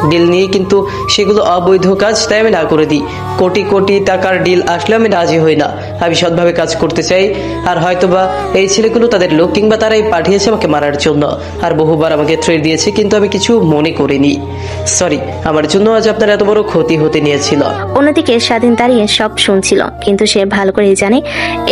ডিল নিয়ে, কিন্তু সেগুলো অবৈধ কাজ, তাই আমি না করে দিই। কোটি কোটি টাকার ডিল আসলে আমি রাজি হই না। আমি সৎভাবে কাজ করতে চাই। আর হয়তোবা এই ছেলেগুলো তাদের লোক কিংবা তারাই পাঠিয়েছে আমাকে মারার জন্য, আর বহুবার আমাকে থ্রেট দিয়েছে, কিন্তু আমি কিছু মনে করিনি। সরি, আমার জন্য আজ আপনার এত বড় ক্ষতি হতে নিয়েছিল। অন্যদিকে স্বাধীন দাঁড়িয়ে সব শুনছিল, কিন্তু সে ভালো করে জানে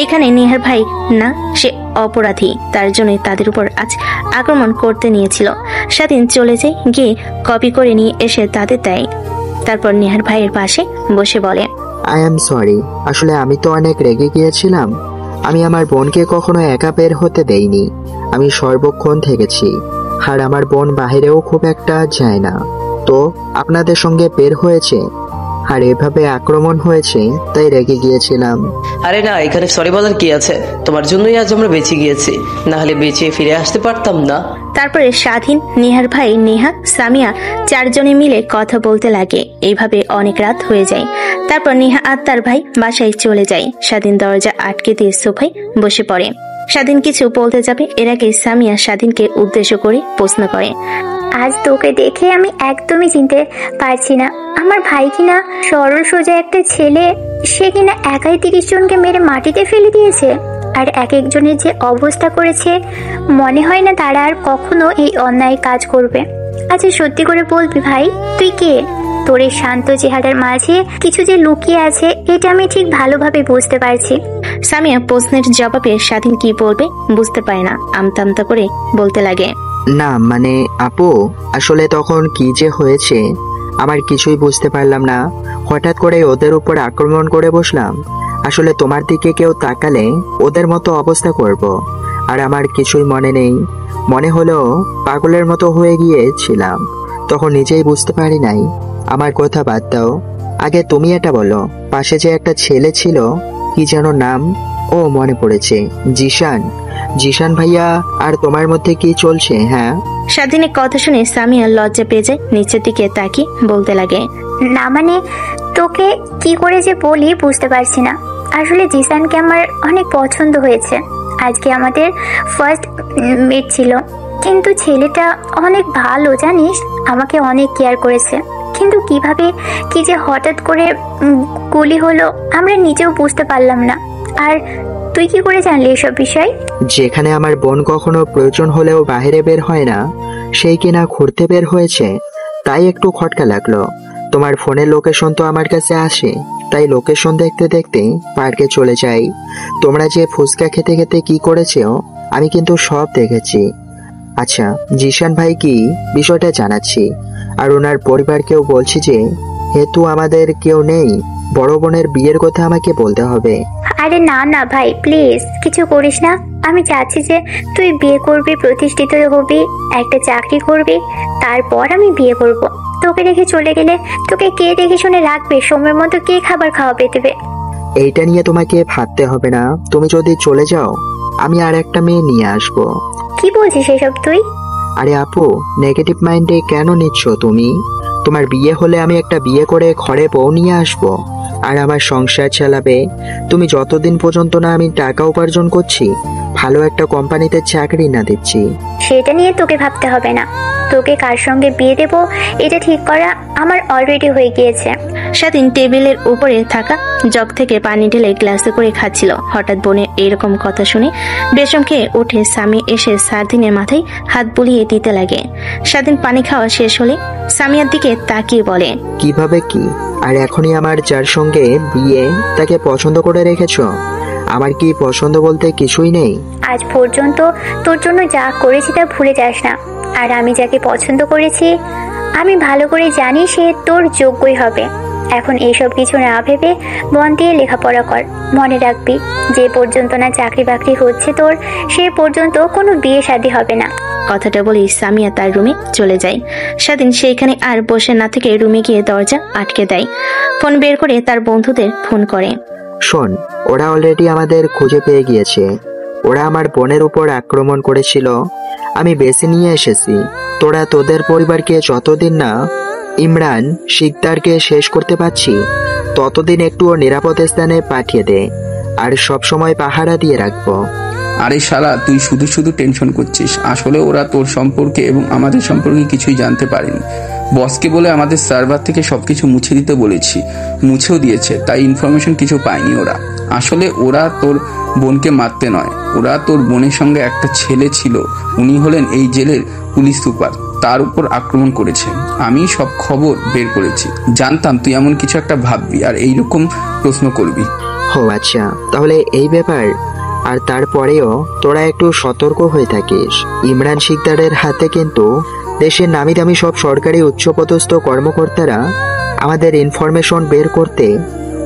এখানে নেহার ভাই না, সে অপরাধী। তার জন্যই তাদের উপর আজ আক্রমণ করতে নিয়েছিল। স্বাধীন চলে যায়, গিয়ে কপি করে নিয়ে এসে তাদের দেয়। তারপর নেহার ভাইয়ের পাশে বসে বলে, আই এম সরি, আসলে আমি তো অনেক রেগে গিয়েছিলাম। আমি আমার বোনকে কখনো একা বের হতে দেইনি। আমি সর্বক্ষণ থেকেছি, আর আমার বোন বাহিরেও খুব একটা যায় না। তো আপনাদের সঙ্গে বের হয়েছে আর এভাবে আক্রমণ হয়েছে, তাই রেগে গিয়েছিলাম। আরে না, এখানে সরি বলার কি আছে? তোমার জন্যই আজ আমরা বেঁচে গিয়েছি, না হলে বেঁচে ফিরে আসতে পারতাম না। তারপরে স্বাধীন, নেহার ভাই, নেহা, সামিয়া চারজনে মিলে কথা বলতে লাগে। এইভাবে অনেক রাত হয়ে যায়। তারপর নেহা আর তার ভাই বাসায় চলে যায়। স্বাধীন দরজা আটকে দিয়ে সোফায় বসে পড়ে। স্বাধীন কিছু বলতে যাবে, এর আগে সামিয়া স্বাধীনকে উদ্দেশ্য করে প্রশ্ন করে, আজ তোকে দেখে আমি একদমই চিনতে পারছি না। আমার ভাই কিনা সরল সোজা একটা ছেলে, সে কিনা একাই 30 জনকে মেরে মাটিতে ফেলে দিয়েছে। আর এক একজনের যে অবস্থা করেছে, মনে হয় না তারা আর কখনো এই অন্যায় কাজ করবে। আচ্ছা সত্যি করে বলবি ভাই, তুই কে? তোর এই শান্ত চেহারার মাঝে কিছু যে লুকিয়ে আছে, এটা আমি ঠিক ভালোভাবে বুঝতে পারছি। সামিয়া প্রশ্নের জবাবে স্বাধীন কি বলবে বুঝতে পারে না, আমতা আমতা করে বলতে লাগে, না মানে আপু, আসলে তখন কি যে হয়েছে আমার কিছুই বুঝতে পারলাম না। হঠাৎ করে ওদের উপর আক্রমণ করে বসলাম। আসলে তোমার দিকে কেউ তাকালে ওদের মতো অবস্থা করব, আর আমার কিছুই মনে নেই। মনে হলো পাগলের মতো হয়ে গিয়েছিলাম, তখন নিজেই বুঝতে পারি নাই। আমার কথা বাদ দাও, আগে তুমি এটা বলো, পাশে যে একটা ছেলে ছিল, কি যেন নাম? ও মনে পড়েছে, জিশান। জিশান ভাইয়া আর তোমার মধ্যে কি চলছে? হ্যাঁ। স্বাধীনের কথা শুনে সামিয়া লজ্জা পেয়ে যায়, নিচের দিকে তাকিয়ে বলতে লাগে, না মানে তোকে কি করে যে বলি বুঝতে পারছি না। আসলে জিসানকে আমার অনেক পছন্দ হয়েছে। আজকে আমাদের ফার্স্ট মিট ছিল, কিন্তু ছেলেটা অনেক ভালো জানিস, আমাকে অনেক কেয়ার করেছে। কিন্তু কিভাবে কি যে হঠাৎ করে গুলি হলো আমরা নিজেও বুঝতে পারলাম না। আর তুই কি করে জানলি এসব বিষয়? যেখানে আমার বোন কখনো প্রয়োজন হলেও বাইরে বের হয় না, সেই কিনা ঘুরতে বের হয়েছে, তাই একটু খটকা লাগলো। তোমার ফোনের লোকেশন তো আমার কাছে আসে, তাই লোকেশন দেখতে দেখতে পার্কে চলে যাই। তোমরা যে ফুচকা খেতে খেতে কি করেছো আমি কিন্তু সব দেখেছি। আচ্ছা জিশান ভাই কি বিষয়টা জানাচ্ছি, আর ওনার পরিবারকেও বলছি যে হেতু আমাদের কেউ নেই, বড় বোনের বিয়ের কথা আমাকে বলতে হবে। আরে না না ভাই, প্লিজ কিছু করিস না। আমি চাচ্ছি যে তুই বিয়ে করবি, প্রতিষ্ঠিত হবি, একটা চাকরি করবি, তারপর আমি বিয়ে করব। তোকে রেখে চলে গেলে তোকে কে দেখে শুনে রাখবে? সময় মতো কে খাবার খাওয়াবে দেবে? এইটা নিয়ে তোমাকে ভাবতে হবে না। তুমি যদি চলে যাও আমি আর একটা মেয়ে নিয়ে আসবো। কি বলছিস এসব তুই? আরে আপু, নেগেটিভ মাইন্ডে কেন নিচ্ছ তুমি? তোমার বিয়ে হলে আমি একটা বিয়ে করে ঘরে বউ নিয়ে আসবো, আর আমার সংসার চালাবে। তুমি যতদিন পর্যন্ত না আমি টাকা উপার্জন করছি, ভালো একটা কোম্পানিতে চাকরি না দিচ্ছি। সেটা নিয়ে তোকে ভাবতে হবে না। তোকে কার সঙ্গে বিয়ে দেব এটা ঠিক করা আমার অলরেডি হয়ে গিয়েছে। স্বাধীন টেবিলের উপরে থাকা জগ থেকে পানি ঢেলে গ্লাসে করে খাচ্ছিল। হঠাৎ বোনের এইরকম কথা শুনে বেশম খেয়ে উঠে স্বামী এসে স্বাধীনের মাথায় হাত বুলিয়ে দিতে লাগে। স্বাধীন পানি খাওয়া শেষ হলে সামিয়ার দিকে তাকিয়ে বলে, কিভাবে কি? আর এখনই আমার যার সঙ্গে বিয়ে তাকে পছন্দ করে রেখেছো? আমার কি পছন্দ বলতে কিছুই নেই? আজ পর্যন্ত তোর জন্য যা করেছি তা ভুলে যাস না। আর আমি যাকে পছন্দ করেছি আমি ভালো করে জানি সে তোর যোগ্যই হবে। এখন এইসব কিছু না ভেবে মন দিয়ে লেখাপড়া কর। মনে রাখবি, যে পর্যন্ত না চাকরি বাকরি হচ্ছে তোর, সে পর্যন্ত কোনো বিয়ে শাদী হবে না। কথাটা বলে সামিয়া তার রুমে চলে যায়। স্বাধীন সেইখানে আর বসে না থেকে রুমে গিয়ে দরজা আটকে দেয়। ফোন বের করে তার বন্ধুদের ফোন করে, শোন, ওরা অলরেডি আমাদের খুঁজে পেয়ে গিয়েছে। ওরা আমার বোনের উপর আক্রমণ করেছিল, আমি বেছে নিয়ে এসেছি। তোরা তোদের পরিবারকে যতদিন না ইমরান শিকদারকে শেষ করতে পারছি, ততদিন একটু নিরাপদ স্থানে পাঠিয়ে দে, আর সব সময় পাহারা দিয়ে রাখবো। আরে শালা, তুই শুধু শুধু টেনশন করছিস। আসলে ওরা তোর সম্পর্কে এবং আমাদের সম্পর্কে কিছুই জানতে পারেনি। বসকে বলে আমাদের সার্ভার থেকে সবকিছু মুছে দিতে বলেছি, মুছেও দিয়েছে, তাই ইনফরমেশন কিছু পায়নি ওরা। আসলে ওরা তোর বোনকে মারতে নয়, ওরা তোর বোনের সঙ্গে একটা ছেলে ছিল, উনি হলেন এই জেলের পুলিশ সুপার, তার উপর আক্রমণ করেছে। আমি সব খবর বের করেছি, জানতাম তুই এমন কিছু একটা ভাববি আর এইরকম প্রশ্ন করবি। ও আচ্ছা, তাহলে এই ব্যাপার। আর তারপরেও তোরা একটু সতর্ক হয়ে থাকিস। ইমরান শিকদারের হাতে কিন্তু দেশের নামি দামি সব সরকারি উচ্চপদস্থ কর্মকর্তারা, আমাদের ইনফরমেশন বের করতে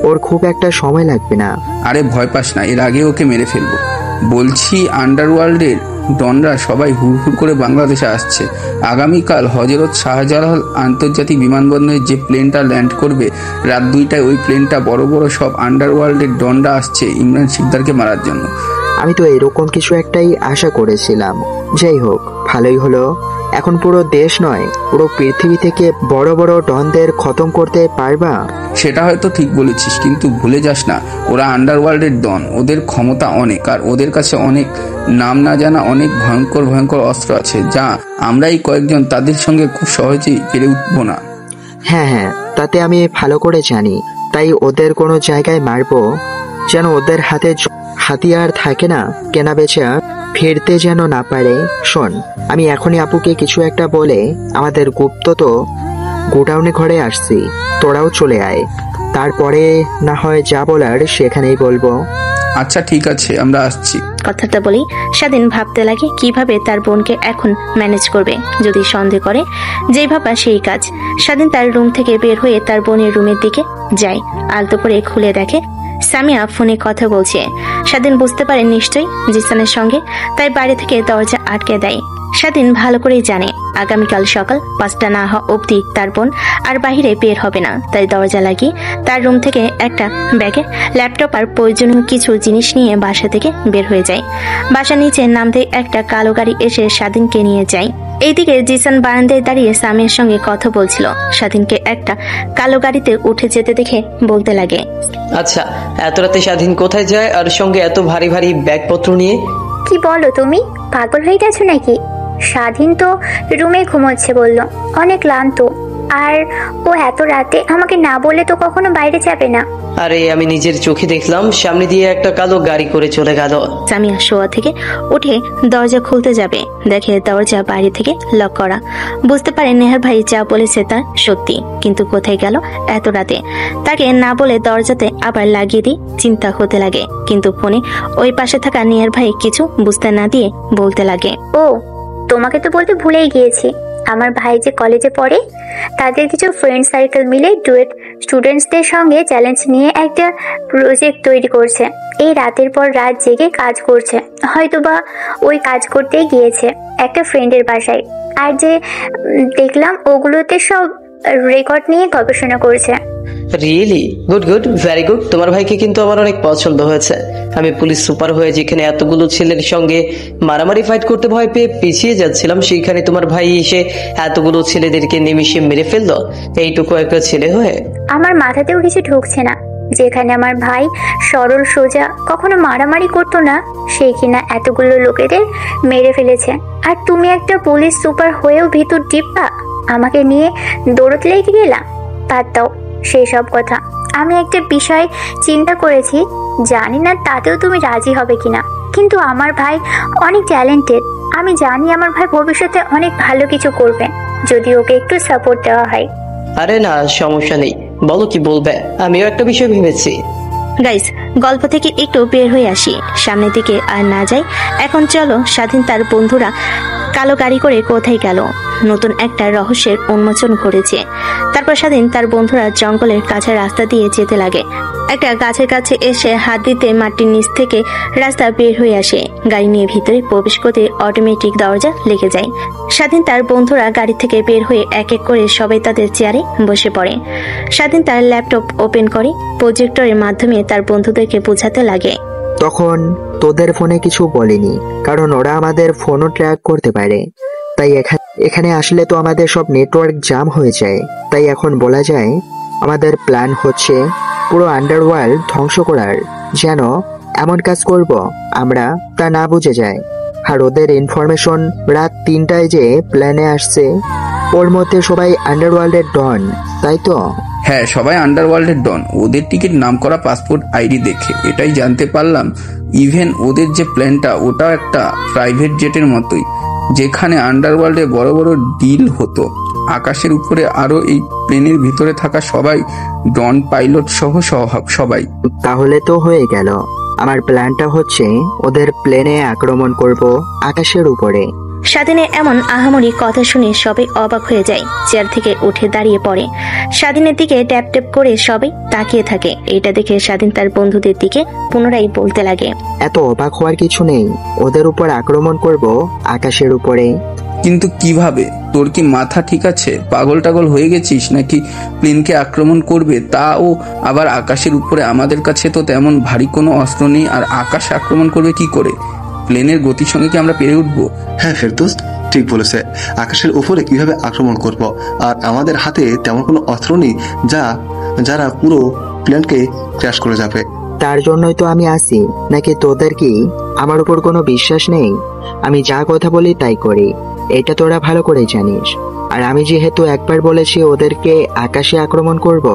ওর খুব একটা সময় লাগবে না। আরে ভয় পাস না, এর আগে ওকে মেরে ফেলবো। বলছি, আন্ডারওয়ার্ল্ডের ডনরা সবাই হুড়হুড় করে বাংলাদেশে আসছে। আগামীকাল হজরত শাহজালাল আন্তর্জাতিক বিমানবন্দরে যে প্লেনটা ল্যান্ড করবে রাত 2টায়, ওই প্লেনটা বড় বড় সব আন্ডারওয়ার্ল্ডের ডনরা আসছে ইমরান শিকদারকে মারার জন্য। আমি তো এরকম কিছু একটাই আশা করেছিলাম। যাই হোক, ভালোই হলো। এখন পুরো দেশ নয়, পুরো পৃথিবী থেকে বড় বড় ডনদের খতম করতে পারবা। সেটা হয়তো ঠিক বলেছিস, কিন্তু ভুলে যাস না ওরা আন্ডারওয়ার্ল্ডের ডন, ওদের ক্ষমতা অনেক, আর ওদের কাছে অনেক নাম না জানা অনেক ভয়ঙ্কর ভয়ঙ্কর অস্ত্র আছে, যা আমরা এই কয়েকজন তাদের সঙ্গে খুব সহজেই পেরে উঠবো না। হ্যাঁ হ্যাঁ, তাতে আমি ভালো করে জানি। তাই ওদের কোনো জায়গায় মারবো যেন ওদের হাতে হাতিয়ার থাকে না, কেনা বেচা ফিরতে যেন না পারে। শোন, আমি এখনই আপুকে কিছু একটা বলে আমাদের গুপ্ত তো গোডাউনে ঘরে আসছি, তোরাও চলে আয়। তারপরে না হয় যা বলার সেখানেই বলবো। আচ্ছা ঠিক আছে, আমরা আসছি। কথাটা বলেই স্বাধীন ভাবতে লাগে কিভাবে তার বোনকে এখন ম্যানেজ করবে। যদি সন্দেহ করে যেই ভাবা সেই কাজ। স্বাধীন তার রুম থেকে বের হয়ে তার বোনের রুমের দিকে যায়। আলতো করে খুলে দেখে সামিয়া ফোনে কথা বলছে। স্বাধীন বুঝতে পারে নিশ্চয়ই জিসানের সঙ্গে, তাই বাড়ি থেকে দরজা আটকে দেয়। স্বাধীন ভালো করেই জানে আগামীকাল সকাল 5টা না হওয়া অবধি তার বোন আর বাহিরে বের হবে না। তাই দরজা লাগিয়ে তার রুম থেকে একটা ব্যাগে ল্যাপটপ আর প্রয়োজনীয় কিছু জিনিস নিয়ে বাসা থেকে বের হয়ে যায়। বাসা নিচে নামতে একটা কালো গাড়ি এসে স্বাধীনকে নিয়ে যায়। এইদিকে জিসান বারান্দায় দাঁড়িয়ে সামিয়ার সঙ্গে কথা বলছিল। স্বাধীনকে একটা কালো গাড়িতে উঠে যেতে দেখে বলতে লাগে, আচ্ছা এত রাতে স্বাধীন কোথায় যায় আর সঙ্গে এত ভারী ভারী ব্যাগপত্র নিয়ে? কি বলো তুমি, পাগল হয়ে গেছো নাকি? স্বাধীন তো রুমে ঘুমোচ্ছে বললো, অনেক ক্লান্ত। আর ও এত রাতে আমাকে না বলে তো কখনো বাইরে যাবে না। আরে আমি নিজের চোখে দেখলাম, সামনে দিয়ে একটা কালো গাড়ি করে চলে গেল। সামিয়া শোয়া থেকে উঠে দরজা খুলতে যাবে, দেখে দরজা বাইরে থেকে লক করা। বুঝতে পারে নেহার ভাই যা বলেছে তা সত্যি, কিন্তু কোথায় গেল এত রাতে? তাকে না বলে দরজাতে আবার লাগিয়ে দিয়ে চিন্তা হতে লাগে। কিন্তু ফোনে ওই পাশে থাকা নেহার ভাই কিছু বুঝতে না দিয়ে বলতে লাগে, ও তোমাকে তো বলতে ভুলেই গিয়েছি, আমার ভাই যে কলেজে পড়ে তাদের কিছু ফ্রেন্ড সার্কেল মিলে ডুয়েট স্টুডেন্টসদের সঙ্গে চ্যালেঞ্জ নিয়ে একটা প্রজেক্ট তৈরি করছে। এই রাতের পর রাত জেগে কাজ করছে, হয়তোবা ওই কাজ করতেই গিয়েছে একটা ফ্রেন্ডের বাসায়। আর যে দেখলাম ওগুলোতে সব রেকর্ড নিয়ে গবেষণা করছে। Really good good, very good. তোমার ভাইকে কিন্তু আমার অনেক পছন্দ হয়েছে। আমি পুলিশ সুপার হয়ে যেখানে এতগুলো ছেলের সঙ্গে মারামারি ফাইট করতে ভয় পেয়ে পিছিয়ে যাচ্ছিলাম, সেইখানে তোমার ভাই এসে এতগুলো ছেলেদেরকে নিমিশে মেরে ফেললো, এইটুকু একটা ছেলে হয়ে। আমার মাথাতেও কিছু ঢুকছে না, যেখানে আমার ভাই সরল সোজা কখনো মারামারি করতো না, সেই কিনা এতগুলো লোকেদের মেরে ফেলেছে। আর তুমি একটা পুলিশ সুপার হয়েও ভিতর ডিপ্পা আমাকে নিয়ে দৌড়তে লেগে গেলা। বাদ দাও সেই সব কথা। আমি একটা বিষয় চিন্তা করেছি, জানি না তাতেও তুমি রাজি হবে কিনা, কিন্তু আমার ভাই অনেক ট্যালেন্টেড। আমি জানি আমার ভাই ভবিষ্যতে অনেক ভালো কিছু করবে যদি ওকে একটু সাপোর্ট দেওয়া হয়। আরে না, সমস্যা নেই, বলো কি বলবে। আমিও একটা বিষয় ভেবেছি। গাইস, গল্প থেকে একটু বের হয়ে আসি, সামনের দিকে আর না যাই। এখন চলো স্বাধীন তার বন্ধুরা কালো গাড়ি করে কোথায় গেল। নতুন একটা রহস্যের উন্মোচন ঘটেছে। তারপর স্বাধীন তার বন্ধুরা জঙ্গলের কাছে রাস্তা দিয়ে যেতে লাগে। একটা গাছের কাছে এসে হাত দিতে মাটির নিচ থেকে রাস্তা বের হয়ে আসে। গাড়ি নিয়ে ভিতরে প্রবেশ করতে অটোমেটিক দরজা লেগে যায়। স্বাধীন তার বন্ধুরা গাড়ি থেকে বের হয়ে এক এক করে সবাই তাদের চেয়ারে বসে পড়ে। স্বাধীন তার ল্যাপটপ ওপেন করে প্রজেক্টরের মাধ্যমে তার বন্ধুদেরকে বোঝাতে লাগে, তখন তোদের ফোনে কিছু বলিনি, কারণ ওরা আমাদের ফোনও ট্র্যাক করতে পারে। তাই এখানে আসলে তো আমাদের সব নেটওয়ার্ক জাম হয়ে যায়। তাই এখন বলা যায় আমাদের প্ল্যান হচ্ছে পুরো আন্ডারওয়ার্ল্ড ধ্বংস করার, যেন এমন কাজ করব আমরা তা না বুঝে যায়। আর ওদের ইনফরমেশন রাত 3টায় যে প্ল্যানে আসছে, ওর মধ্যে সবাই আন্ডারওয়ার্ল্ডের ডন, তাই তো? হ্যাঁ, সবাই আন্ডারওয়ার্ল্ডের ডন। ওদের টিকিট নাম করা পাসপোর্ট আইডি দেখে এটাই জানতে পারলাম, ইভেন ওদের যে প্ল্যানটা ওটাও একটা প্রাইভেট জেটের মতোই, যেখানে আন্ডারওয়ার্ল্ডে বড় বড় ডিল হতো। আকাশের উপরে আরো এই প্লেনের ভিতরে থাকা সবাই ডন, পাইলট সহ সবাই। তাহলে তো হয়ে গেল। আমার প্ল্যানটা হচ্ছে ওদের প্লেনে আক্রমণ করব আকাশের উপরে। স্বাধীনের এমন আহামরি কথা শুনে সবাই অবাক হয়ে যায়। চেয়ার থেকে উঠে দাঁড়িয়ে পড়ে। স্বাধীনের দিকে ট্যাপ ট্যাপ করে সবাই তাকিয়ে থাকে। এটা দেখে স্বাধীন তার বন্ধুদের দিকে পুনরায় বলতে লাগে, এত অবাক হওয়ার কিছু নেই, ওদের উপর আক্রমণ করব আকাশের উপরে। কিন্তু কিভাবে? তোর কি মাথা ঠিক আছে? পাগল টাগল হয়ে গেছিস নাকি? প্লেনকে আক্রমণ করবে, তাও আবার আকাশের উপরে? আমাদের কাছে তো তেমন ভারী কোনো অস্ত্র নেই, আর আকাশ আক্রমণ করবে কি করে? প্লেনের গতির সঙ্গে কি আমরা পেরে উঠবো? হ্যাঁ ফেরদৌস ঠিক বলেছে, আকাশের উপরে কিভাবে আক্রমণ করব? আর আমাদের হাতে তেমন কোনো অস্ত্র নেই যারা পুরো প্লেনকে ক্র্যাশ করে যাবে। তার জন্যই তো আমি আসি, নাকি তোদের কি আমার উপর কোনো বিশ্বাস নেই? আমি যা কথা বলি তাই করি, এটা তোরা ভালো করে জানিস। আর আমি যেহেতু একবার বলেছি ওদেরকে আকাশে আক্রমণ করব,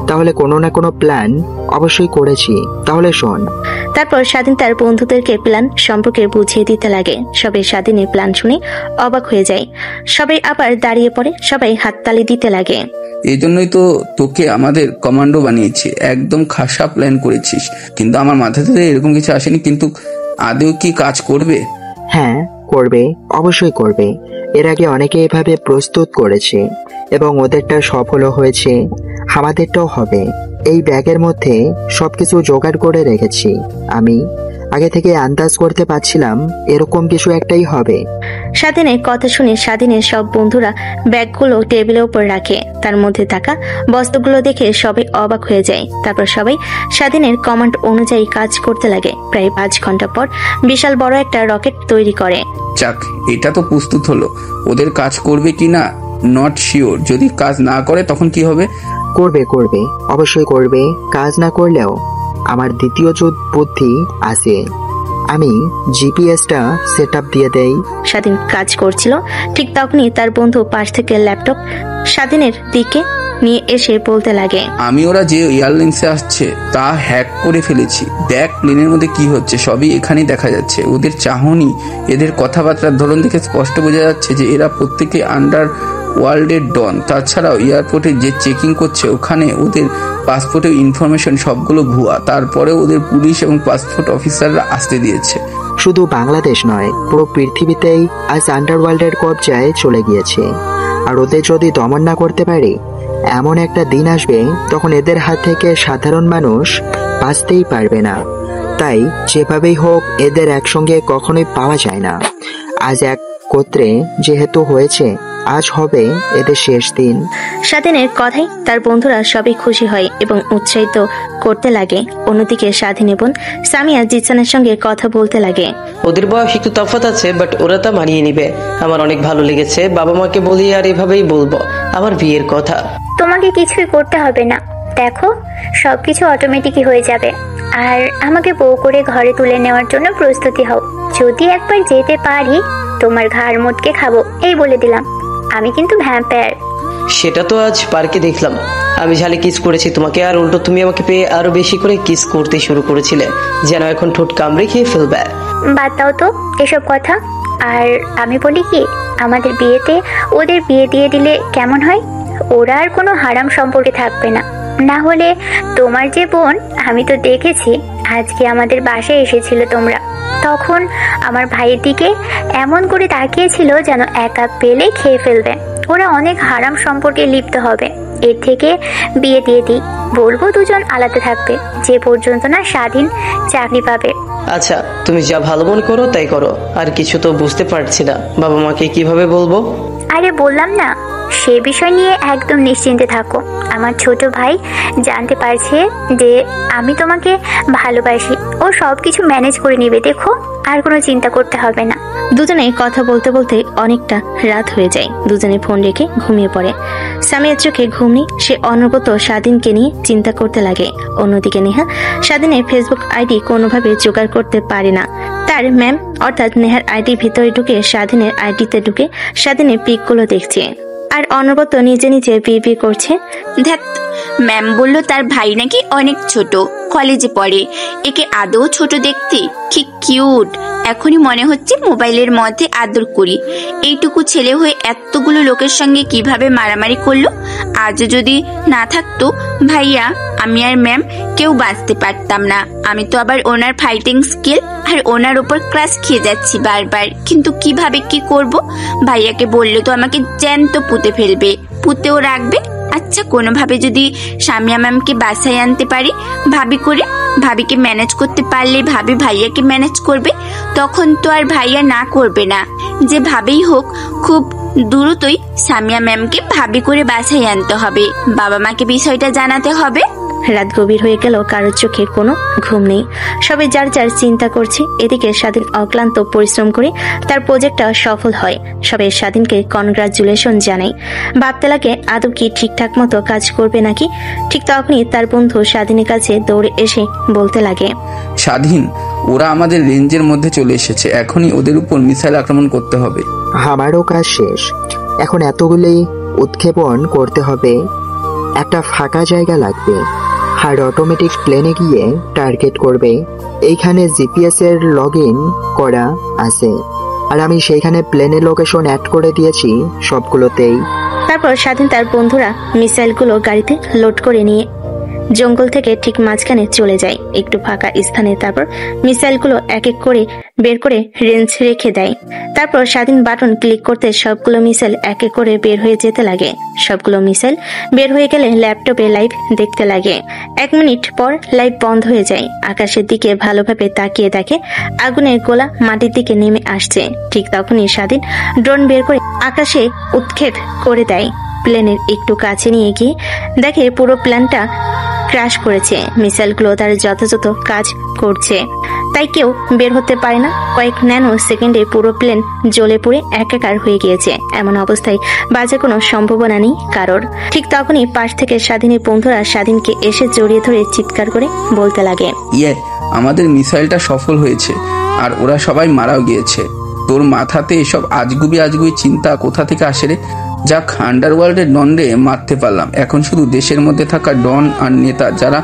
তাহলে কোনো না কোনো প্ল্যান অবশ্যই করেছি। তাহলে শোন। তারপর স্বাধীন তার বন্ধুদেরকে প্ল্যান সম্পর্কে বুঝিয়ে দিতে লাগে। সবাই স্বাধীনের প্ল্যান শুনে অবাক হয়ে যায়। সবাই আবার দাঁড়িয়ে পড়ে, সবাই হাততালি দিতে লাগে। এই জন্যই তো তোকে আমাদের কমান্ডো বানিয়েছি, একদম খাসা প্ল্যান করেছিস। কিন্তু আমার মাথাতে এরকম কিছু আসেনি, কিন্তু আদেও কি কাজ করবে? হ্যাঁ করবে, অবশ্যই করবে। এর আগে অনেকে এভাবে প্রস্তুত করেছে এবং ওদেরটা সফলও হয়েছে, আমাদেরটাও হবে। এই ব্যাগের মধ্যে সবকিছু জোগাড় করে রেখেছি। আমি আগে থেকে আন্দাজ করতে পারছিলাম এরকম কিছু একটাই হবে। স্বাধীনের কথা শুনে স্বাধীনের সব বন্ধুরা ব্যাগগুলো টেবিলের উপর রাখে। তার মধ্যে থাকা বস্তুগুলো দেখে সবাই অবাক হয়ে যায়। তারপর সবাই স্বাধীনের কমান্ড অনুযায়ী কাজ করতে লাগে। প্রায় 5 ঘন্টা পর বিশাল বড় একটা রকেট তৈরি করে। যাক, এটা তো প্রস্তুত হলো। ওদের কাজ করবে কিনা নট শিওর। যদি কাজ না করে তখন কি হবে? করবে করবে, অবশ্যই করবে। কাজ না করলেও আমার দ্বিতীয় বুদ্ধি আছে। আমি জিপিএসটা সেট আপ দিয়ে দেই। স্বাধীন কাজ করছিল, ঠিক তখনই তার বন্ধু পাশ থেকে ল্যাপটপ স্বাধীনের দিকে নিয়ে এসে বলতে লাগে, আমি ওরা যে এয়ারলাইন্সে আসছে তা হ্যাক করে ফেলেছি। দেখ প্লেনের মধ্যে কি হচ্ছে, সবই এখানেই দেখা যাচ্ছে। ওদের চাহনি, এদের কথাবার্তার ধরন দেখে স্পষ্ট বোঝা যাচ্ছে যে এরা প্রত্যেকে আন্ডার ওয়ার্ল্ডের ডন। তাছাড়াও এয়ারপোর্টে যে চেকিং করছে ওখানে ওদের পাসপোর্টের ইনফরমেশন সবগুলো ভুয়া। তারপরে ওদের পুলিশ এবং পাসপোর্ট অফিসাররা আসতে দিয়েছে। শুধু বাংলাদেশ নয়, পুরো পৃথিবীতেই আজ আন্ডারওয়ার্ল্ডের কবজায় চলে গিয়েছে। আর ওদের যদি দমন না করতে পারে, এমন একটা দিন আসবে তখন এদের হাত থেকে সাধারণ মানুষ বাঁচতেই পারবে না। তাই যেভাবেই হোক এদের একসঙ্গে কখনোই পাওয়া যায় না। আজ একত্রে যেহেতু হয়েছে, আজ হবে এদের শেষ দিন। স্বাধীনের কথাই তার বন্ধুরা সবাই খুশি হয় এবং উৎসাহিত করতে লাগে। অন্যদিকে স্বাধীন বোন সামিয়া জিসানের সঙ্গে কথা বলতে লাগে। ওদের বয়স একটু তফাৎ আছে, বাট ওরা তা মানিয়ে নিবে। আমার অনেক ভালো লেগেছে। বাবা মাকে বলি আর এভাবেই বলবো আমার বিয়ের কথা। তোমাকে কিছুই করতে হবে না, দেখো সবকিছু অটোমেটিকই হয়ে যাবে। আর আমাকে বউ করে ঘরে তুলে নেওয়ার জন্য প্রস্তুতি হও। যদি একবার যেতে পারি তোমার ঘাড় মোটকে খাবো, এই বলে দিলাম। আমি কিন্তু ভ্যাম্পায়ার। সেটা তো আজ পার্কে দেখলাম। আমি ঝালে কিস করেছি তোমাকে, আর উল্টো তুমি আমাকে পেয়ে আরো বেশি করে কিস করতে শুরু করেছিলে, যেন এখন ঠোঁট কামড়ে খেয়ে ফেলবে। বাদ দাও তো এসব কথা। আর আমি বলি কি, আমাদের বিয়েতে ওদের বিয়ে দিয়ে দিলে কেমন হয়? ওরা আর কোনো হারাম সম্পর্কে থাকবে না। না হলে তোমার যে বোন, আমি তো দেখেছি আজকে আমাদের বাসায় এসেছিল তোমরা, তখন আমার ভাইয়ের দিকে এমন করে তাকিয়েছিল যেন একা পেলে খেয়ে ফেলবে। ওরা অনেক হারাম সম্পর্কে লিপ্ত হবে। এর থেকে বিয়ে দিয়ে দিই, বলবো দুজন আলাদা থাকবে যে পর্যন্ত না স্বাধীন চাকরি পাবে। আচ্ছা, তুমি যা ভালো মনে করো তাই করো। আর কিছু তো বুঝতে পারছি না, বাবা মাকে কিভাবে বলবো? আরে বললাম না, সে বিষয় নিয়ে একদম নিশ্চিন্তে থাকো। আমার ছোট ভাই জানতে পারছে যে আমি তোমাকে ভালোবাসি, ও সবকিছু ম্যানেজ করে নিবে। দেখো, আর কোনো চিন্তা করতে হবে না। দুজনে কথা বলতে বলতে অনেকটা রাত হয়ে যায়। দুজনে ফোন রেখে ঘুমিয়ে পড়ে। সামিয়ার চোখে ঘুম নেই, সে অনবরত স্বাধীনকে নিয়ে চিন্তা করতে লাগে। অন্যদিকে নেহা স্বাধীনের ফেসবুক আইডি কোনোভাবে জোগাড় করতে পারে না। তার ম্যাম অর্থাৎ নেহার আইডির ভিতরে ঢুকে স্বাধীনের আইডিতে ঢুকে স্বাধীনের পিকগুলো দেখছে আর অনবরত নিজে নিজে বিড় করছে। দেখ, ম্যাম বললো তার ভাই নাকি অনেক ছোট, কলেজে পড়ে। একে আদৌ ছোট দেখতে, কি কিউট। এখনই মনে হচ্ছে মোবাইলের মধ্যে আদর করি। এইটুকু ছেলে হয়ে এতগুলো লোকের সঙ্গে কিভাবে মারামারি করলো। আজও যদি না থাকতো ভাইয়া, আমি আর ম্যাম কেউ বাঁচতে পারতাম না। আমি তো আবার ওনার ফাইটিং স্কিল আর ওনার উপর ক্লাস খেয়ে যাচ্ছি বারবার। কিন্তু কিভাবে কি করব? ভাইয়াকে বললে তো আমাকে জ্যান্ত পুঁতে ফেলবে, পুঁতেও রাখবে। আচ্ছা, কোনোভাবে যদি সামিয়া ম্যামকে বাসায় আনতে পারি ভাবি করে, ভাবিকে ম্যানেজ করতে পারলে ভাবি ভাইয়াকে ম্যানেজ করবে, তখন তো আর ভাইয়া না করবে না। যে ভাবেই হোক খুব দ্রুতই সামিয়া ম্যামকে ভাবি করে বাসায় আনতে হবে, বাবা মাকে বিষয়টা জানাতে হবে। রাত গভীর হয়ে গেল, কারোর চোখে কোনো ঘুম নেই। সবাই যার যার চিন্তা করছে। এদিকে স্বাধীন অক্লান্ত পরিশ্রম করে তার প্রজেক্টটা সফল হয়। সবাই স্বাধীনকে কনগ্রাচুলেশন জানায়। ভাবতে লাগে আদৌ কি ঠিকঠাক মতো কাজ করবে নাকি। ঠিক তখনই তার বন্ধু স্বাধীনের কাছে দৌড়ে এসে বলতে লাগে, স্বাধীন, ওরা আমাদের রেঞ্জের মধ্যে চলে এসেছে। এখনই ওদের উপর মিসাইল আক্রমণ করতে হবে। আমারও কাজ শেষ। এখন এতগুলি উৎক্ষেপণ করতে হবে, একটা ফাঁকা জায়গা লাগবে, আর অটোমেটিক প্লেনে গিয়ে টার্গেট করবে। এইখানে জিপিএস এর লগ ইন করা আছে, আর আমি সেইখানে প্লেনের লোকেশন অ্যাড করে দিয়েছি সবগুলোতেই। তারপর স্বাধীন তার বন্ধুরা মিসাইলগুলো গাড়িতে লোড করে নিয়ে জঙ্গল থেকে ঠিক মাঝখানে চলে যায় একটু ফাঁকা স্থানে। তারপর মিসাইলগুলো এক এক করে বের করে রেঞ্জ রেখে দেয়। তারপর স্বাধীন বাটন ক্লিক করতে সবগুলো মিসাইল এক এক করে বের হয়ে যেতে লাগে। সবগুলো মিসাইল বের হয়ে গেলে ল্যাপটপে লাইভ দেখতে লাগে। 1 মিনিট পর লাইভ বন্ধ হয়ে যায়। আকাশের দিকে ভালোভাবে তাকিয়ে দেখে আগুনের গোলা মাটির দিকে নেমে আসছে। ঠিক তখনই স্বাধীন ড্রোন বের করে আকাশে উৎক্ষেপ করে দেয়। প্লেনের একটু কাছে নিয়ে গিয়ে দেখে পুরো প্ল্যানটা ক্র্যাশ করেছে। মিসাইলগুলো তার যথাযথ কাজ করছে, তাই কেউ বের হতে পারে না। কয়েক ন্যানো সেকেন্ডে পুরো প্লেন জ্বলে পুড়ে একাকার হয়ে গিয়েছে। এমন অবস্থায় বাজে কোনো সম্ভাবনা নেই কারোর। ঠিক তখনই পাশ থেকে স্বাধীনের বন্ধুরা স্বাধীনকে এসে জড়িয়ে ধরে চিৎকার করে বলতে লাগে, আমাদের মিসাইলটা সফল হয়েছে আর ওরা সবাই মারাও গিয়েছে। তোর মাথাতে এসব আজগুবি চিন্তা কোথা থেকে আসে রে? যাক, আন্ডারওয়ার্ল্ডের ডনরে মারতে পারলাম। এখন শুধু দেশের মধ্যে থাকা ডন আর নেতা যারা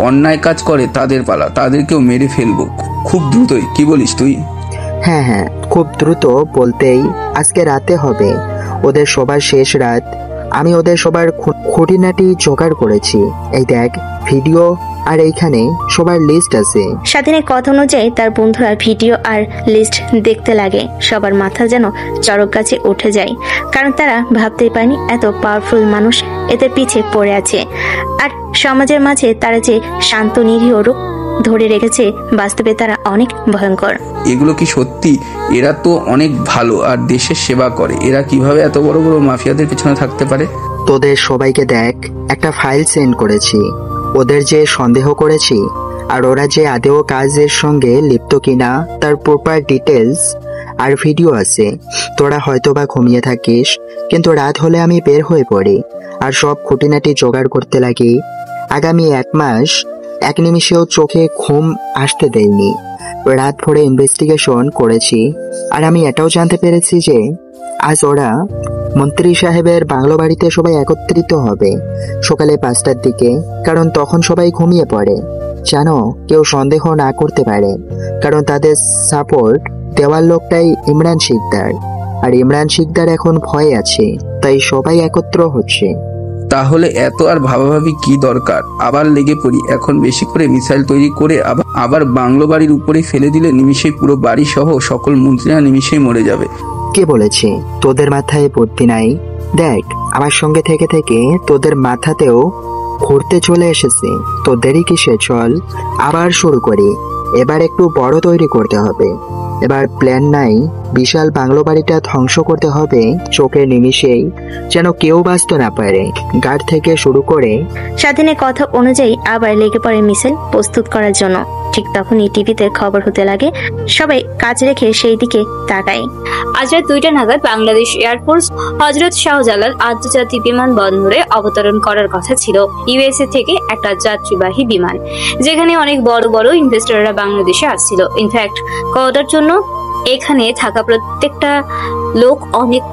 অন্যায় কাজ করে তাদের পালা, তাদেরকেও মেরে ফেলবো খুব দ্রুতই। কি বলিস তুই? হ্যাঁ, খুব দ্রুত বলতেই আজকে রাতে হবে ওদের সবার শেষ রাত। আমি ওদের সবার খুঁটিনাটি জোগাড় করেছি। এই দেখ ভিডিও, আর এইখানে সবার লিস্ট আছে। স্বাধীনের কথা অনুযায়ী তার বন্ধুরা ভিডিও আর লিস্ট দেখতে লাগে। সবার মাথা যেন চড়ক গাছে উঠে যায়, কারণ তারা ভাবতেই পারেনি এত পাওয়ারফুল মানুষ এদের পিছে পড়ে আছে। আর সমাজের মাঝে তারা যে শান্ত নিরীহ রূপ ধরে রেখেছে, বাস্তবে তারা অনেক ভয়ঙ্কর। এগুলো কি সত্যি? এরা তো অনেক ভালো আর দেশের সেবা করে। এরা কিভাবে এত বড় বড় মাফিয়াদের পিছনে থাকতে পারে? তোদের সবাইকে দেখ, একটা ফাইল সেন্ড করেছি। ওদের যে সন্দেহ করেছি আর ওরা যে আদেও কাজের সঙ্গে লিপ্ত কিনা তার প্রপার ডিটেলস আর ভিডিও আছে। তোরা হয়তোবা ঘুমিয়ে থাকিস, কিন্তু রাত হলে আমি বের হয়ে পড়ি আর সব খুঁটিনাটি জোগাড় করতে লাগি। আগামী 1 মাস 1 নিমিষেও চোখে ঘুম আসতে দেয়নি। রাত ভরে ইনভেস্টিগেশন করেছি, আর আমি এটাও জানতে পেরেছি যে আজ ওরা মন্ত্রী সাহেবের বাংলো বাড়িতে সবাই একত্রিত হবে সকালে 5টার দিকে, কারণ তখন সবাই ঘুমিয়ে পড়ে, জানো, কেউ সন্দেহ না করতে পারে। কারণ তাদের সাপোর্ট দেওয়ার লোকটাই ইমরান শিকদার, আর ইমরান শিকদার এখন ভয়ে আছে, তাই সবাই একত্র হচ্ছে। তাহলে এত আর ভাবাভাবি কি দরকার? আবার লেগে পড়ি। এখন বেশি করে মিসাইল তৈরি করে আবার বাংলো বাড়ির উপরে ফেলে দিলে নিমিশেই পুরো বাড়ি সহ সকল মন্ত্রীরা নিমিশেই মরে যাবে। কে বলেছে তোদের মাথায় বুদ্ধি নাই? দেখ, আমার সঙ্গে থেকে থেকে তোদের মাথাতেও ঘুরতে চলে এসেছে। তোদেরই কিসে? চল আবার শুরু করি। এবার একটু বড় তৈরি করতে হবে। এবার প্ল্যান নাই, বিশাল বাংলো বাড়িটা ধ্বংস করতে হবে চোখের নিমিষেই, যেন কেউ বাঁচতে না পারে, গার্ড থেকে শুরু করে। স্বাধীনের কথা অনুযায়ী আবার লেগে পড়ে মিসাইল প্রস্তুত করার জন্য। ঠিক তখনই টিভিতে খবর হতে লাগে। সবাই কাজ রেখে সেই দিকে তাকায়। আজ রাত 2টা নাগাদ বাংলাদেশ এয়ারফোর্স হজরত শাহজালাল আন্তর্জাতিক বিমানবন্দরে অবতরণ করার কথা ছিল ইউএসএ থেকে একটা যাত্রীবাহী বিমান, যেখানে অনেক বড় বড় ইনভেস্টররা বাংলাদেশে আসছিল। ইনফ্যাক্ট করার জন্য এখানে থাকা প্রত্যেকটা লোক অনেক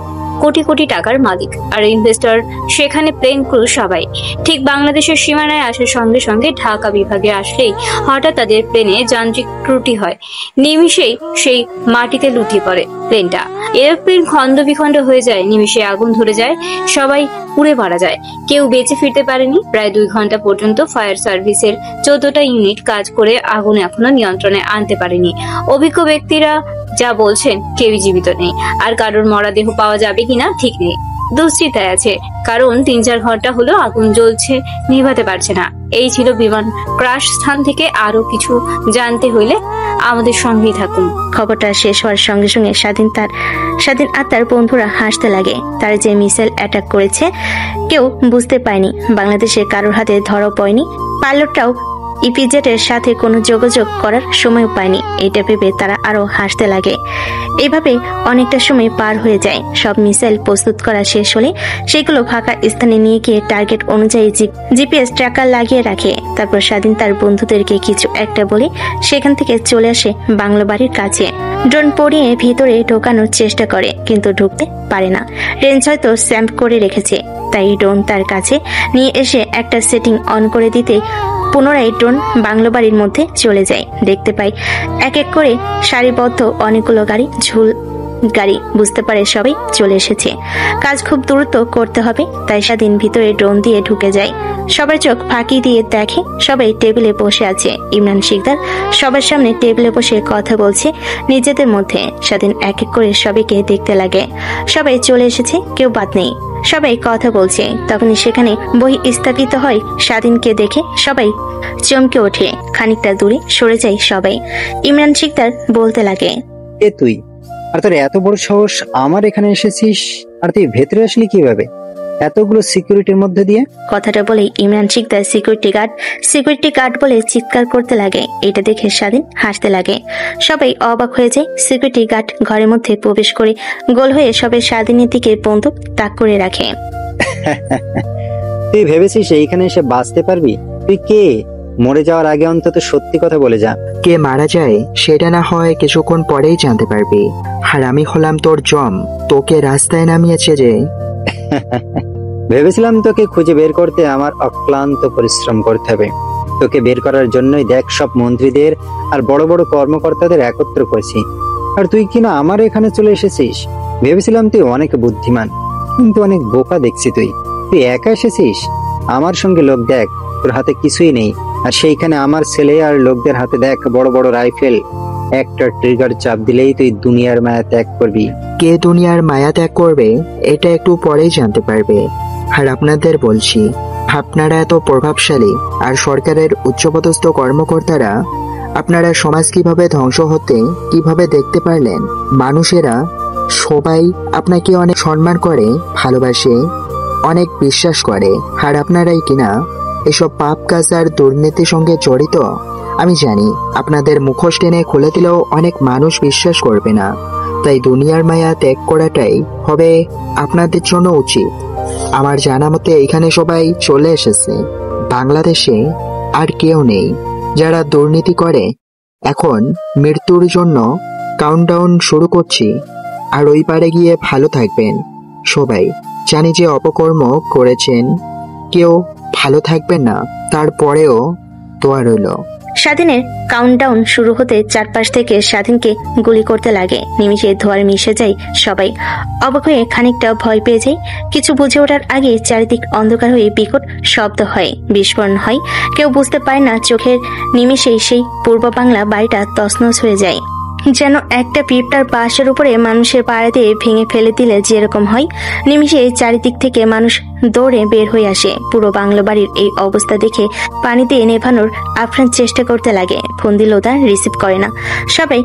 কোটি কোটি টাকার মালিক, আর ইনভেস্টর সেখানে প্লেন ক্রু সবাই। ঠিক বাংলাদেশের সীমানায় আসার সঙ্গে সঙ্গে ঢাকা বিভাগে আসলেই হঠাৎ তাদের প্লেনে যান্ত্রিক ত্রুটি হয়। নিমিষেই সেই মাটিতে লুটিয়ে পড়ে প্লেনটা। এরোপ্লেন খন্ড বিখণ্ড হয়ে যায়, নিমিষে আগুন ধরে যায়, সবাই উড়ে মারা যায়। কেউ বেঁচে ফিরতে পারেনি। প্রায় 2 ঘন্টা পর্যন্ত ফায়ার সার্ভিসের 14টা ইউনিট কাজ করে আগুন এখনো নিয়ন্ত্রণে আনতে পারেনি। অভিজ্ঞ ব্যক্তিরা যা বলছেন কেউই জীবিত নেই, আর কারোর মরাদেহ পাওয়া যাবে কিনা ঠিক নেই। দুশ্চিন্তায় আছে, কারণ 3-4 ঘন্টা হলো আগুন জ্বলছে, নিভাতে পারছে না। এই ছিল বিমান ক্রাশ স্থান থেকে। আরো কিছু জানতে হইলে আমাদের সঙ্গেই থাকুন। খবরটা শেষ হওয়ার সঙ্গে সঙ্গে স্বাধীন আর তার বন্ধুরা হাসতে লাগে। তার যে মিসাইল অ্যাটাক করেছে কেউ বুঝতে পায়নি, বাংলাদেশের কারোর হাতে ধরাও পড়েনি, পাইলটটাও ইপিজেটের সাথে কোনো যোগাযোগ করার সময়ও পায়নি। এটা ভেবে তারা আরো হাসতে লাগে। এইভাবে অনেকটা সময় পার হয়ে যায়। সব মিসাইল প্রস্তুত করা শেষ হলে সেগুলো ফাঁকা স্থানে নিয়ে গিয়ে টার্গেট অনুযায়ী জিপিএস ট্র্যাকার লাগিয়ে রাখে। তারপর স্বাধীন তার বন্ধুদেরকে কিছু একটা বলে সেখান থেকে চলে আসে বাংলো বাড়ির কাছে। ড্রোন পরিয়ে ভিতরে ঢোকানোর চেষ্টা করে, কিন্তু ঢুকতে পারে না। রেঞ্জ হয়তো স্যাম্প করে রেখেছে, তাই ড্রোন তার কাছে নিয়ে এসে একটা সেটিং অন করে দিতে পুনরায় ড্রোন বাংলো বাড়ির মধ্যে চলে যায়। দেখতে পাই এক এক করে সারিবদ্ধ অনেকগুলো গাড়ি, ঝুল গাড়ি। বুঝতে পারে সবাই চলে এসেছে, কাজ খুব দ্রুত করতে হবে, তাই স্বাধীন ভিতরে ড্রোন দিয়ে ঢুকে যায়। সবার চোখ ফাঁকি দিয়ে দেখে সবাই টেবিলে বসে আছে। ইমরান শিকদার সবার সামনে টেবিলে বসে কথা বলছে নিজেদের মধ্যে। স্বাধীন এক এক করে সবাইকে দেখতে লাগে। সবাই চলে এসেছে, কেউ বাদ নেই, সবাই কথা বলছে। তখনই সেখানে বহি স্থাপিত হয়। স্বাধীনকে দেখে সবাই চমকে ওঠে, খানিকটা দূরে সরে যায় সবাই। ইমরান শিকদার বলতে লাগে, এ তুই, আর তোর এত বড় সাহস আমার এখানে এসেছিস, আর তুই ভেতরে আসলি কিভাবে এতগুলো সিকিউরিটির মধ্যে দিয়ে? কথাটা বলে ইমরান শিকদার সিকিউরিটি গার্ড বলে চিৎকার করতে লাগে। এটা দেখে স্বাধীন হাসতে লাগে। সবাই অবাক হয়ে যায়। সিকিউরিটি গার্ড ঘরের মধ্যে প্রবেশ করে গোল হয়ে সবাই স্বাধীনের দিকে বন্দুক তাক করে রাখে। তুই ভেবেছিস এইখানে এসে বাঁচতে পারবি? তুই কে? মরে যাওয়ার আগে অন্তত সত্যি কথা বলে যা। কে মারা যায় সেটা না হয় কিছুক্ষণ পরেই জানতে পারবি। আর আমি হলাম তোর জম, তোকে রাস্তায় নামিয়েছে যে। ভেবেছিলাম তোকে খুঁজে বের করতে আমার অক্লান্ত পরিশ্রম করতে হবে। তোকে বের করার জন্যই দেখ সব মন্ত্রীদের আর বড় বড় কর্মকর্তাদের একত্র করেছি, আর তুই কিনা আমার এখানে চলে এসেছিস। ভেবেছিলাম তুই অনেক বুদ্ধিমান, কিন্তু অনেক বোকা দেখছি তুই। তুই একা এসেছিস, আমার সঙ্গে লোক দেখ, তোর হাতে কিছুই নেই, আর সেইখানে আমার ছেলে আর লোকদের হাতে দেখ বড় বড় রাইফেল। একটা ট্রিগার চাপ দিলেই তুই দুনিয়ার মায়া ত্যাগ করবি। কে দুনিয়ার মায়া ত্যাগ করবে এটা একটু পরেই জানতে পারবে। আর আপনাদের বলছি, আপনারা এত প্রভাবশালী আর সরকারের উচ্চপদস্থ কর্মকর্তারা, আপনারা সমাজ কিভাবে ধ্বংস হতে কিভাবে দেখতে পারলেন? মানুষেরা সবাই আপনাকে অনেক সম্মান করে, ভালোবাসে, অনেক বিশ্বাস করে, আর আপনারাই কিনা এসব পাপ কাজ আর দুর্নীতির সঙ্গে জড়িত। আমি জানি আপনাদের মুখোশ টেনে খুলে দিলেও অনেক মানুষ বিশ্বাস করবে না, তাই দুনিয়ার মায়া ত্যাগ করাটাই হবে আপনাদের জন্য উচিত। আমার জানা মতে এখানে সবাই চলে এসেছে। বাংলাদেশে আর কেউ নেই যারা দুর্নীতি করে। এখন মৃত্যুর জন্য কাউন্টডাউন শুরু করছি, আর ওই পারে গিয়ে ভালো থাকবেন সবাই। জানি যে অপকর্ম করেছেন, কেউ ভালো থাকবেন না, তারপরেও দোয়া রইল। স্বাধীনের কাউন্টডাউন শুরু হতে চারপাশ থেকে স্বাধীনকে গুলি করতে লাগে। নিমিষে ধোয়ার মিশে যায় সবাই। অবাক হয়ে খানিকটা ভয় পেয়ে যায়। কিছু বুঝে ওঠার আগে চারিদিক অন্ধকার হয়ে বিকট শব্দ হয়, বিস্ফোরণ হয়। কেউ বুঝতে পারে না, চোখের নিমিষেই সেই পূর্ব বাংলা বাড়িটা তছনছ হয়ে যায়। যেন একটা পিঁপড়ার বাঁশের উপরে মানুষের পাড়া দিয়ে ভেঙে ফেলে দিলে যেরকম হয়, নিমিষে চারিদিক থেকে মানুষ দৌড়ে বের হয়ে আসে। পুরো বাংলো বাড়ির এই অবস্থা দেখে পানি দিয়ে নেভানোর আপ্রাণ চেষ্টা করতে লাগে। ফোন দিলেও তা রিসিভ করে না। সবাই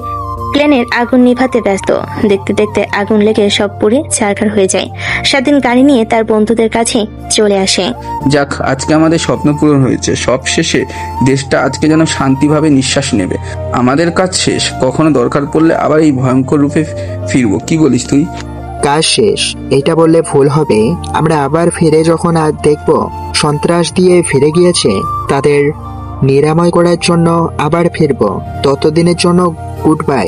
প্লেনের আগুন নিভাতে ব্যস্ত। দেখতে দেখতে আগুন লেগে সব পুড়ে ছারখার হয়ে যায়। স্বাধীন গাড়ি নিয়ে তার বন্ধুদের কাছে চলে আসে। যাক, আজকে আমাদের স্বপ্ন পূরণ হয়েছে। সব শেষে দেশটা আজকে যেন শান্তিভাবে নিঃশ্বাস নেবে। আমাদের কাজ শেষ, কখনো দরকার পড়লে আবার এই ভয়ঙ্কর রূপে ফিরবো। কি বলিস তুই? কাজ শেষ এটা বললে ভুল হবে। আমরা আবার ফিরে যখন আর দেখব সন্ত্রাস দিয়ে ফিরে গিয়েছে, তাদের নিরাময় করার জন্য আবার ফিরবো। ততদিনের জন্য গুড বাই।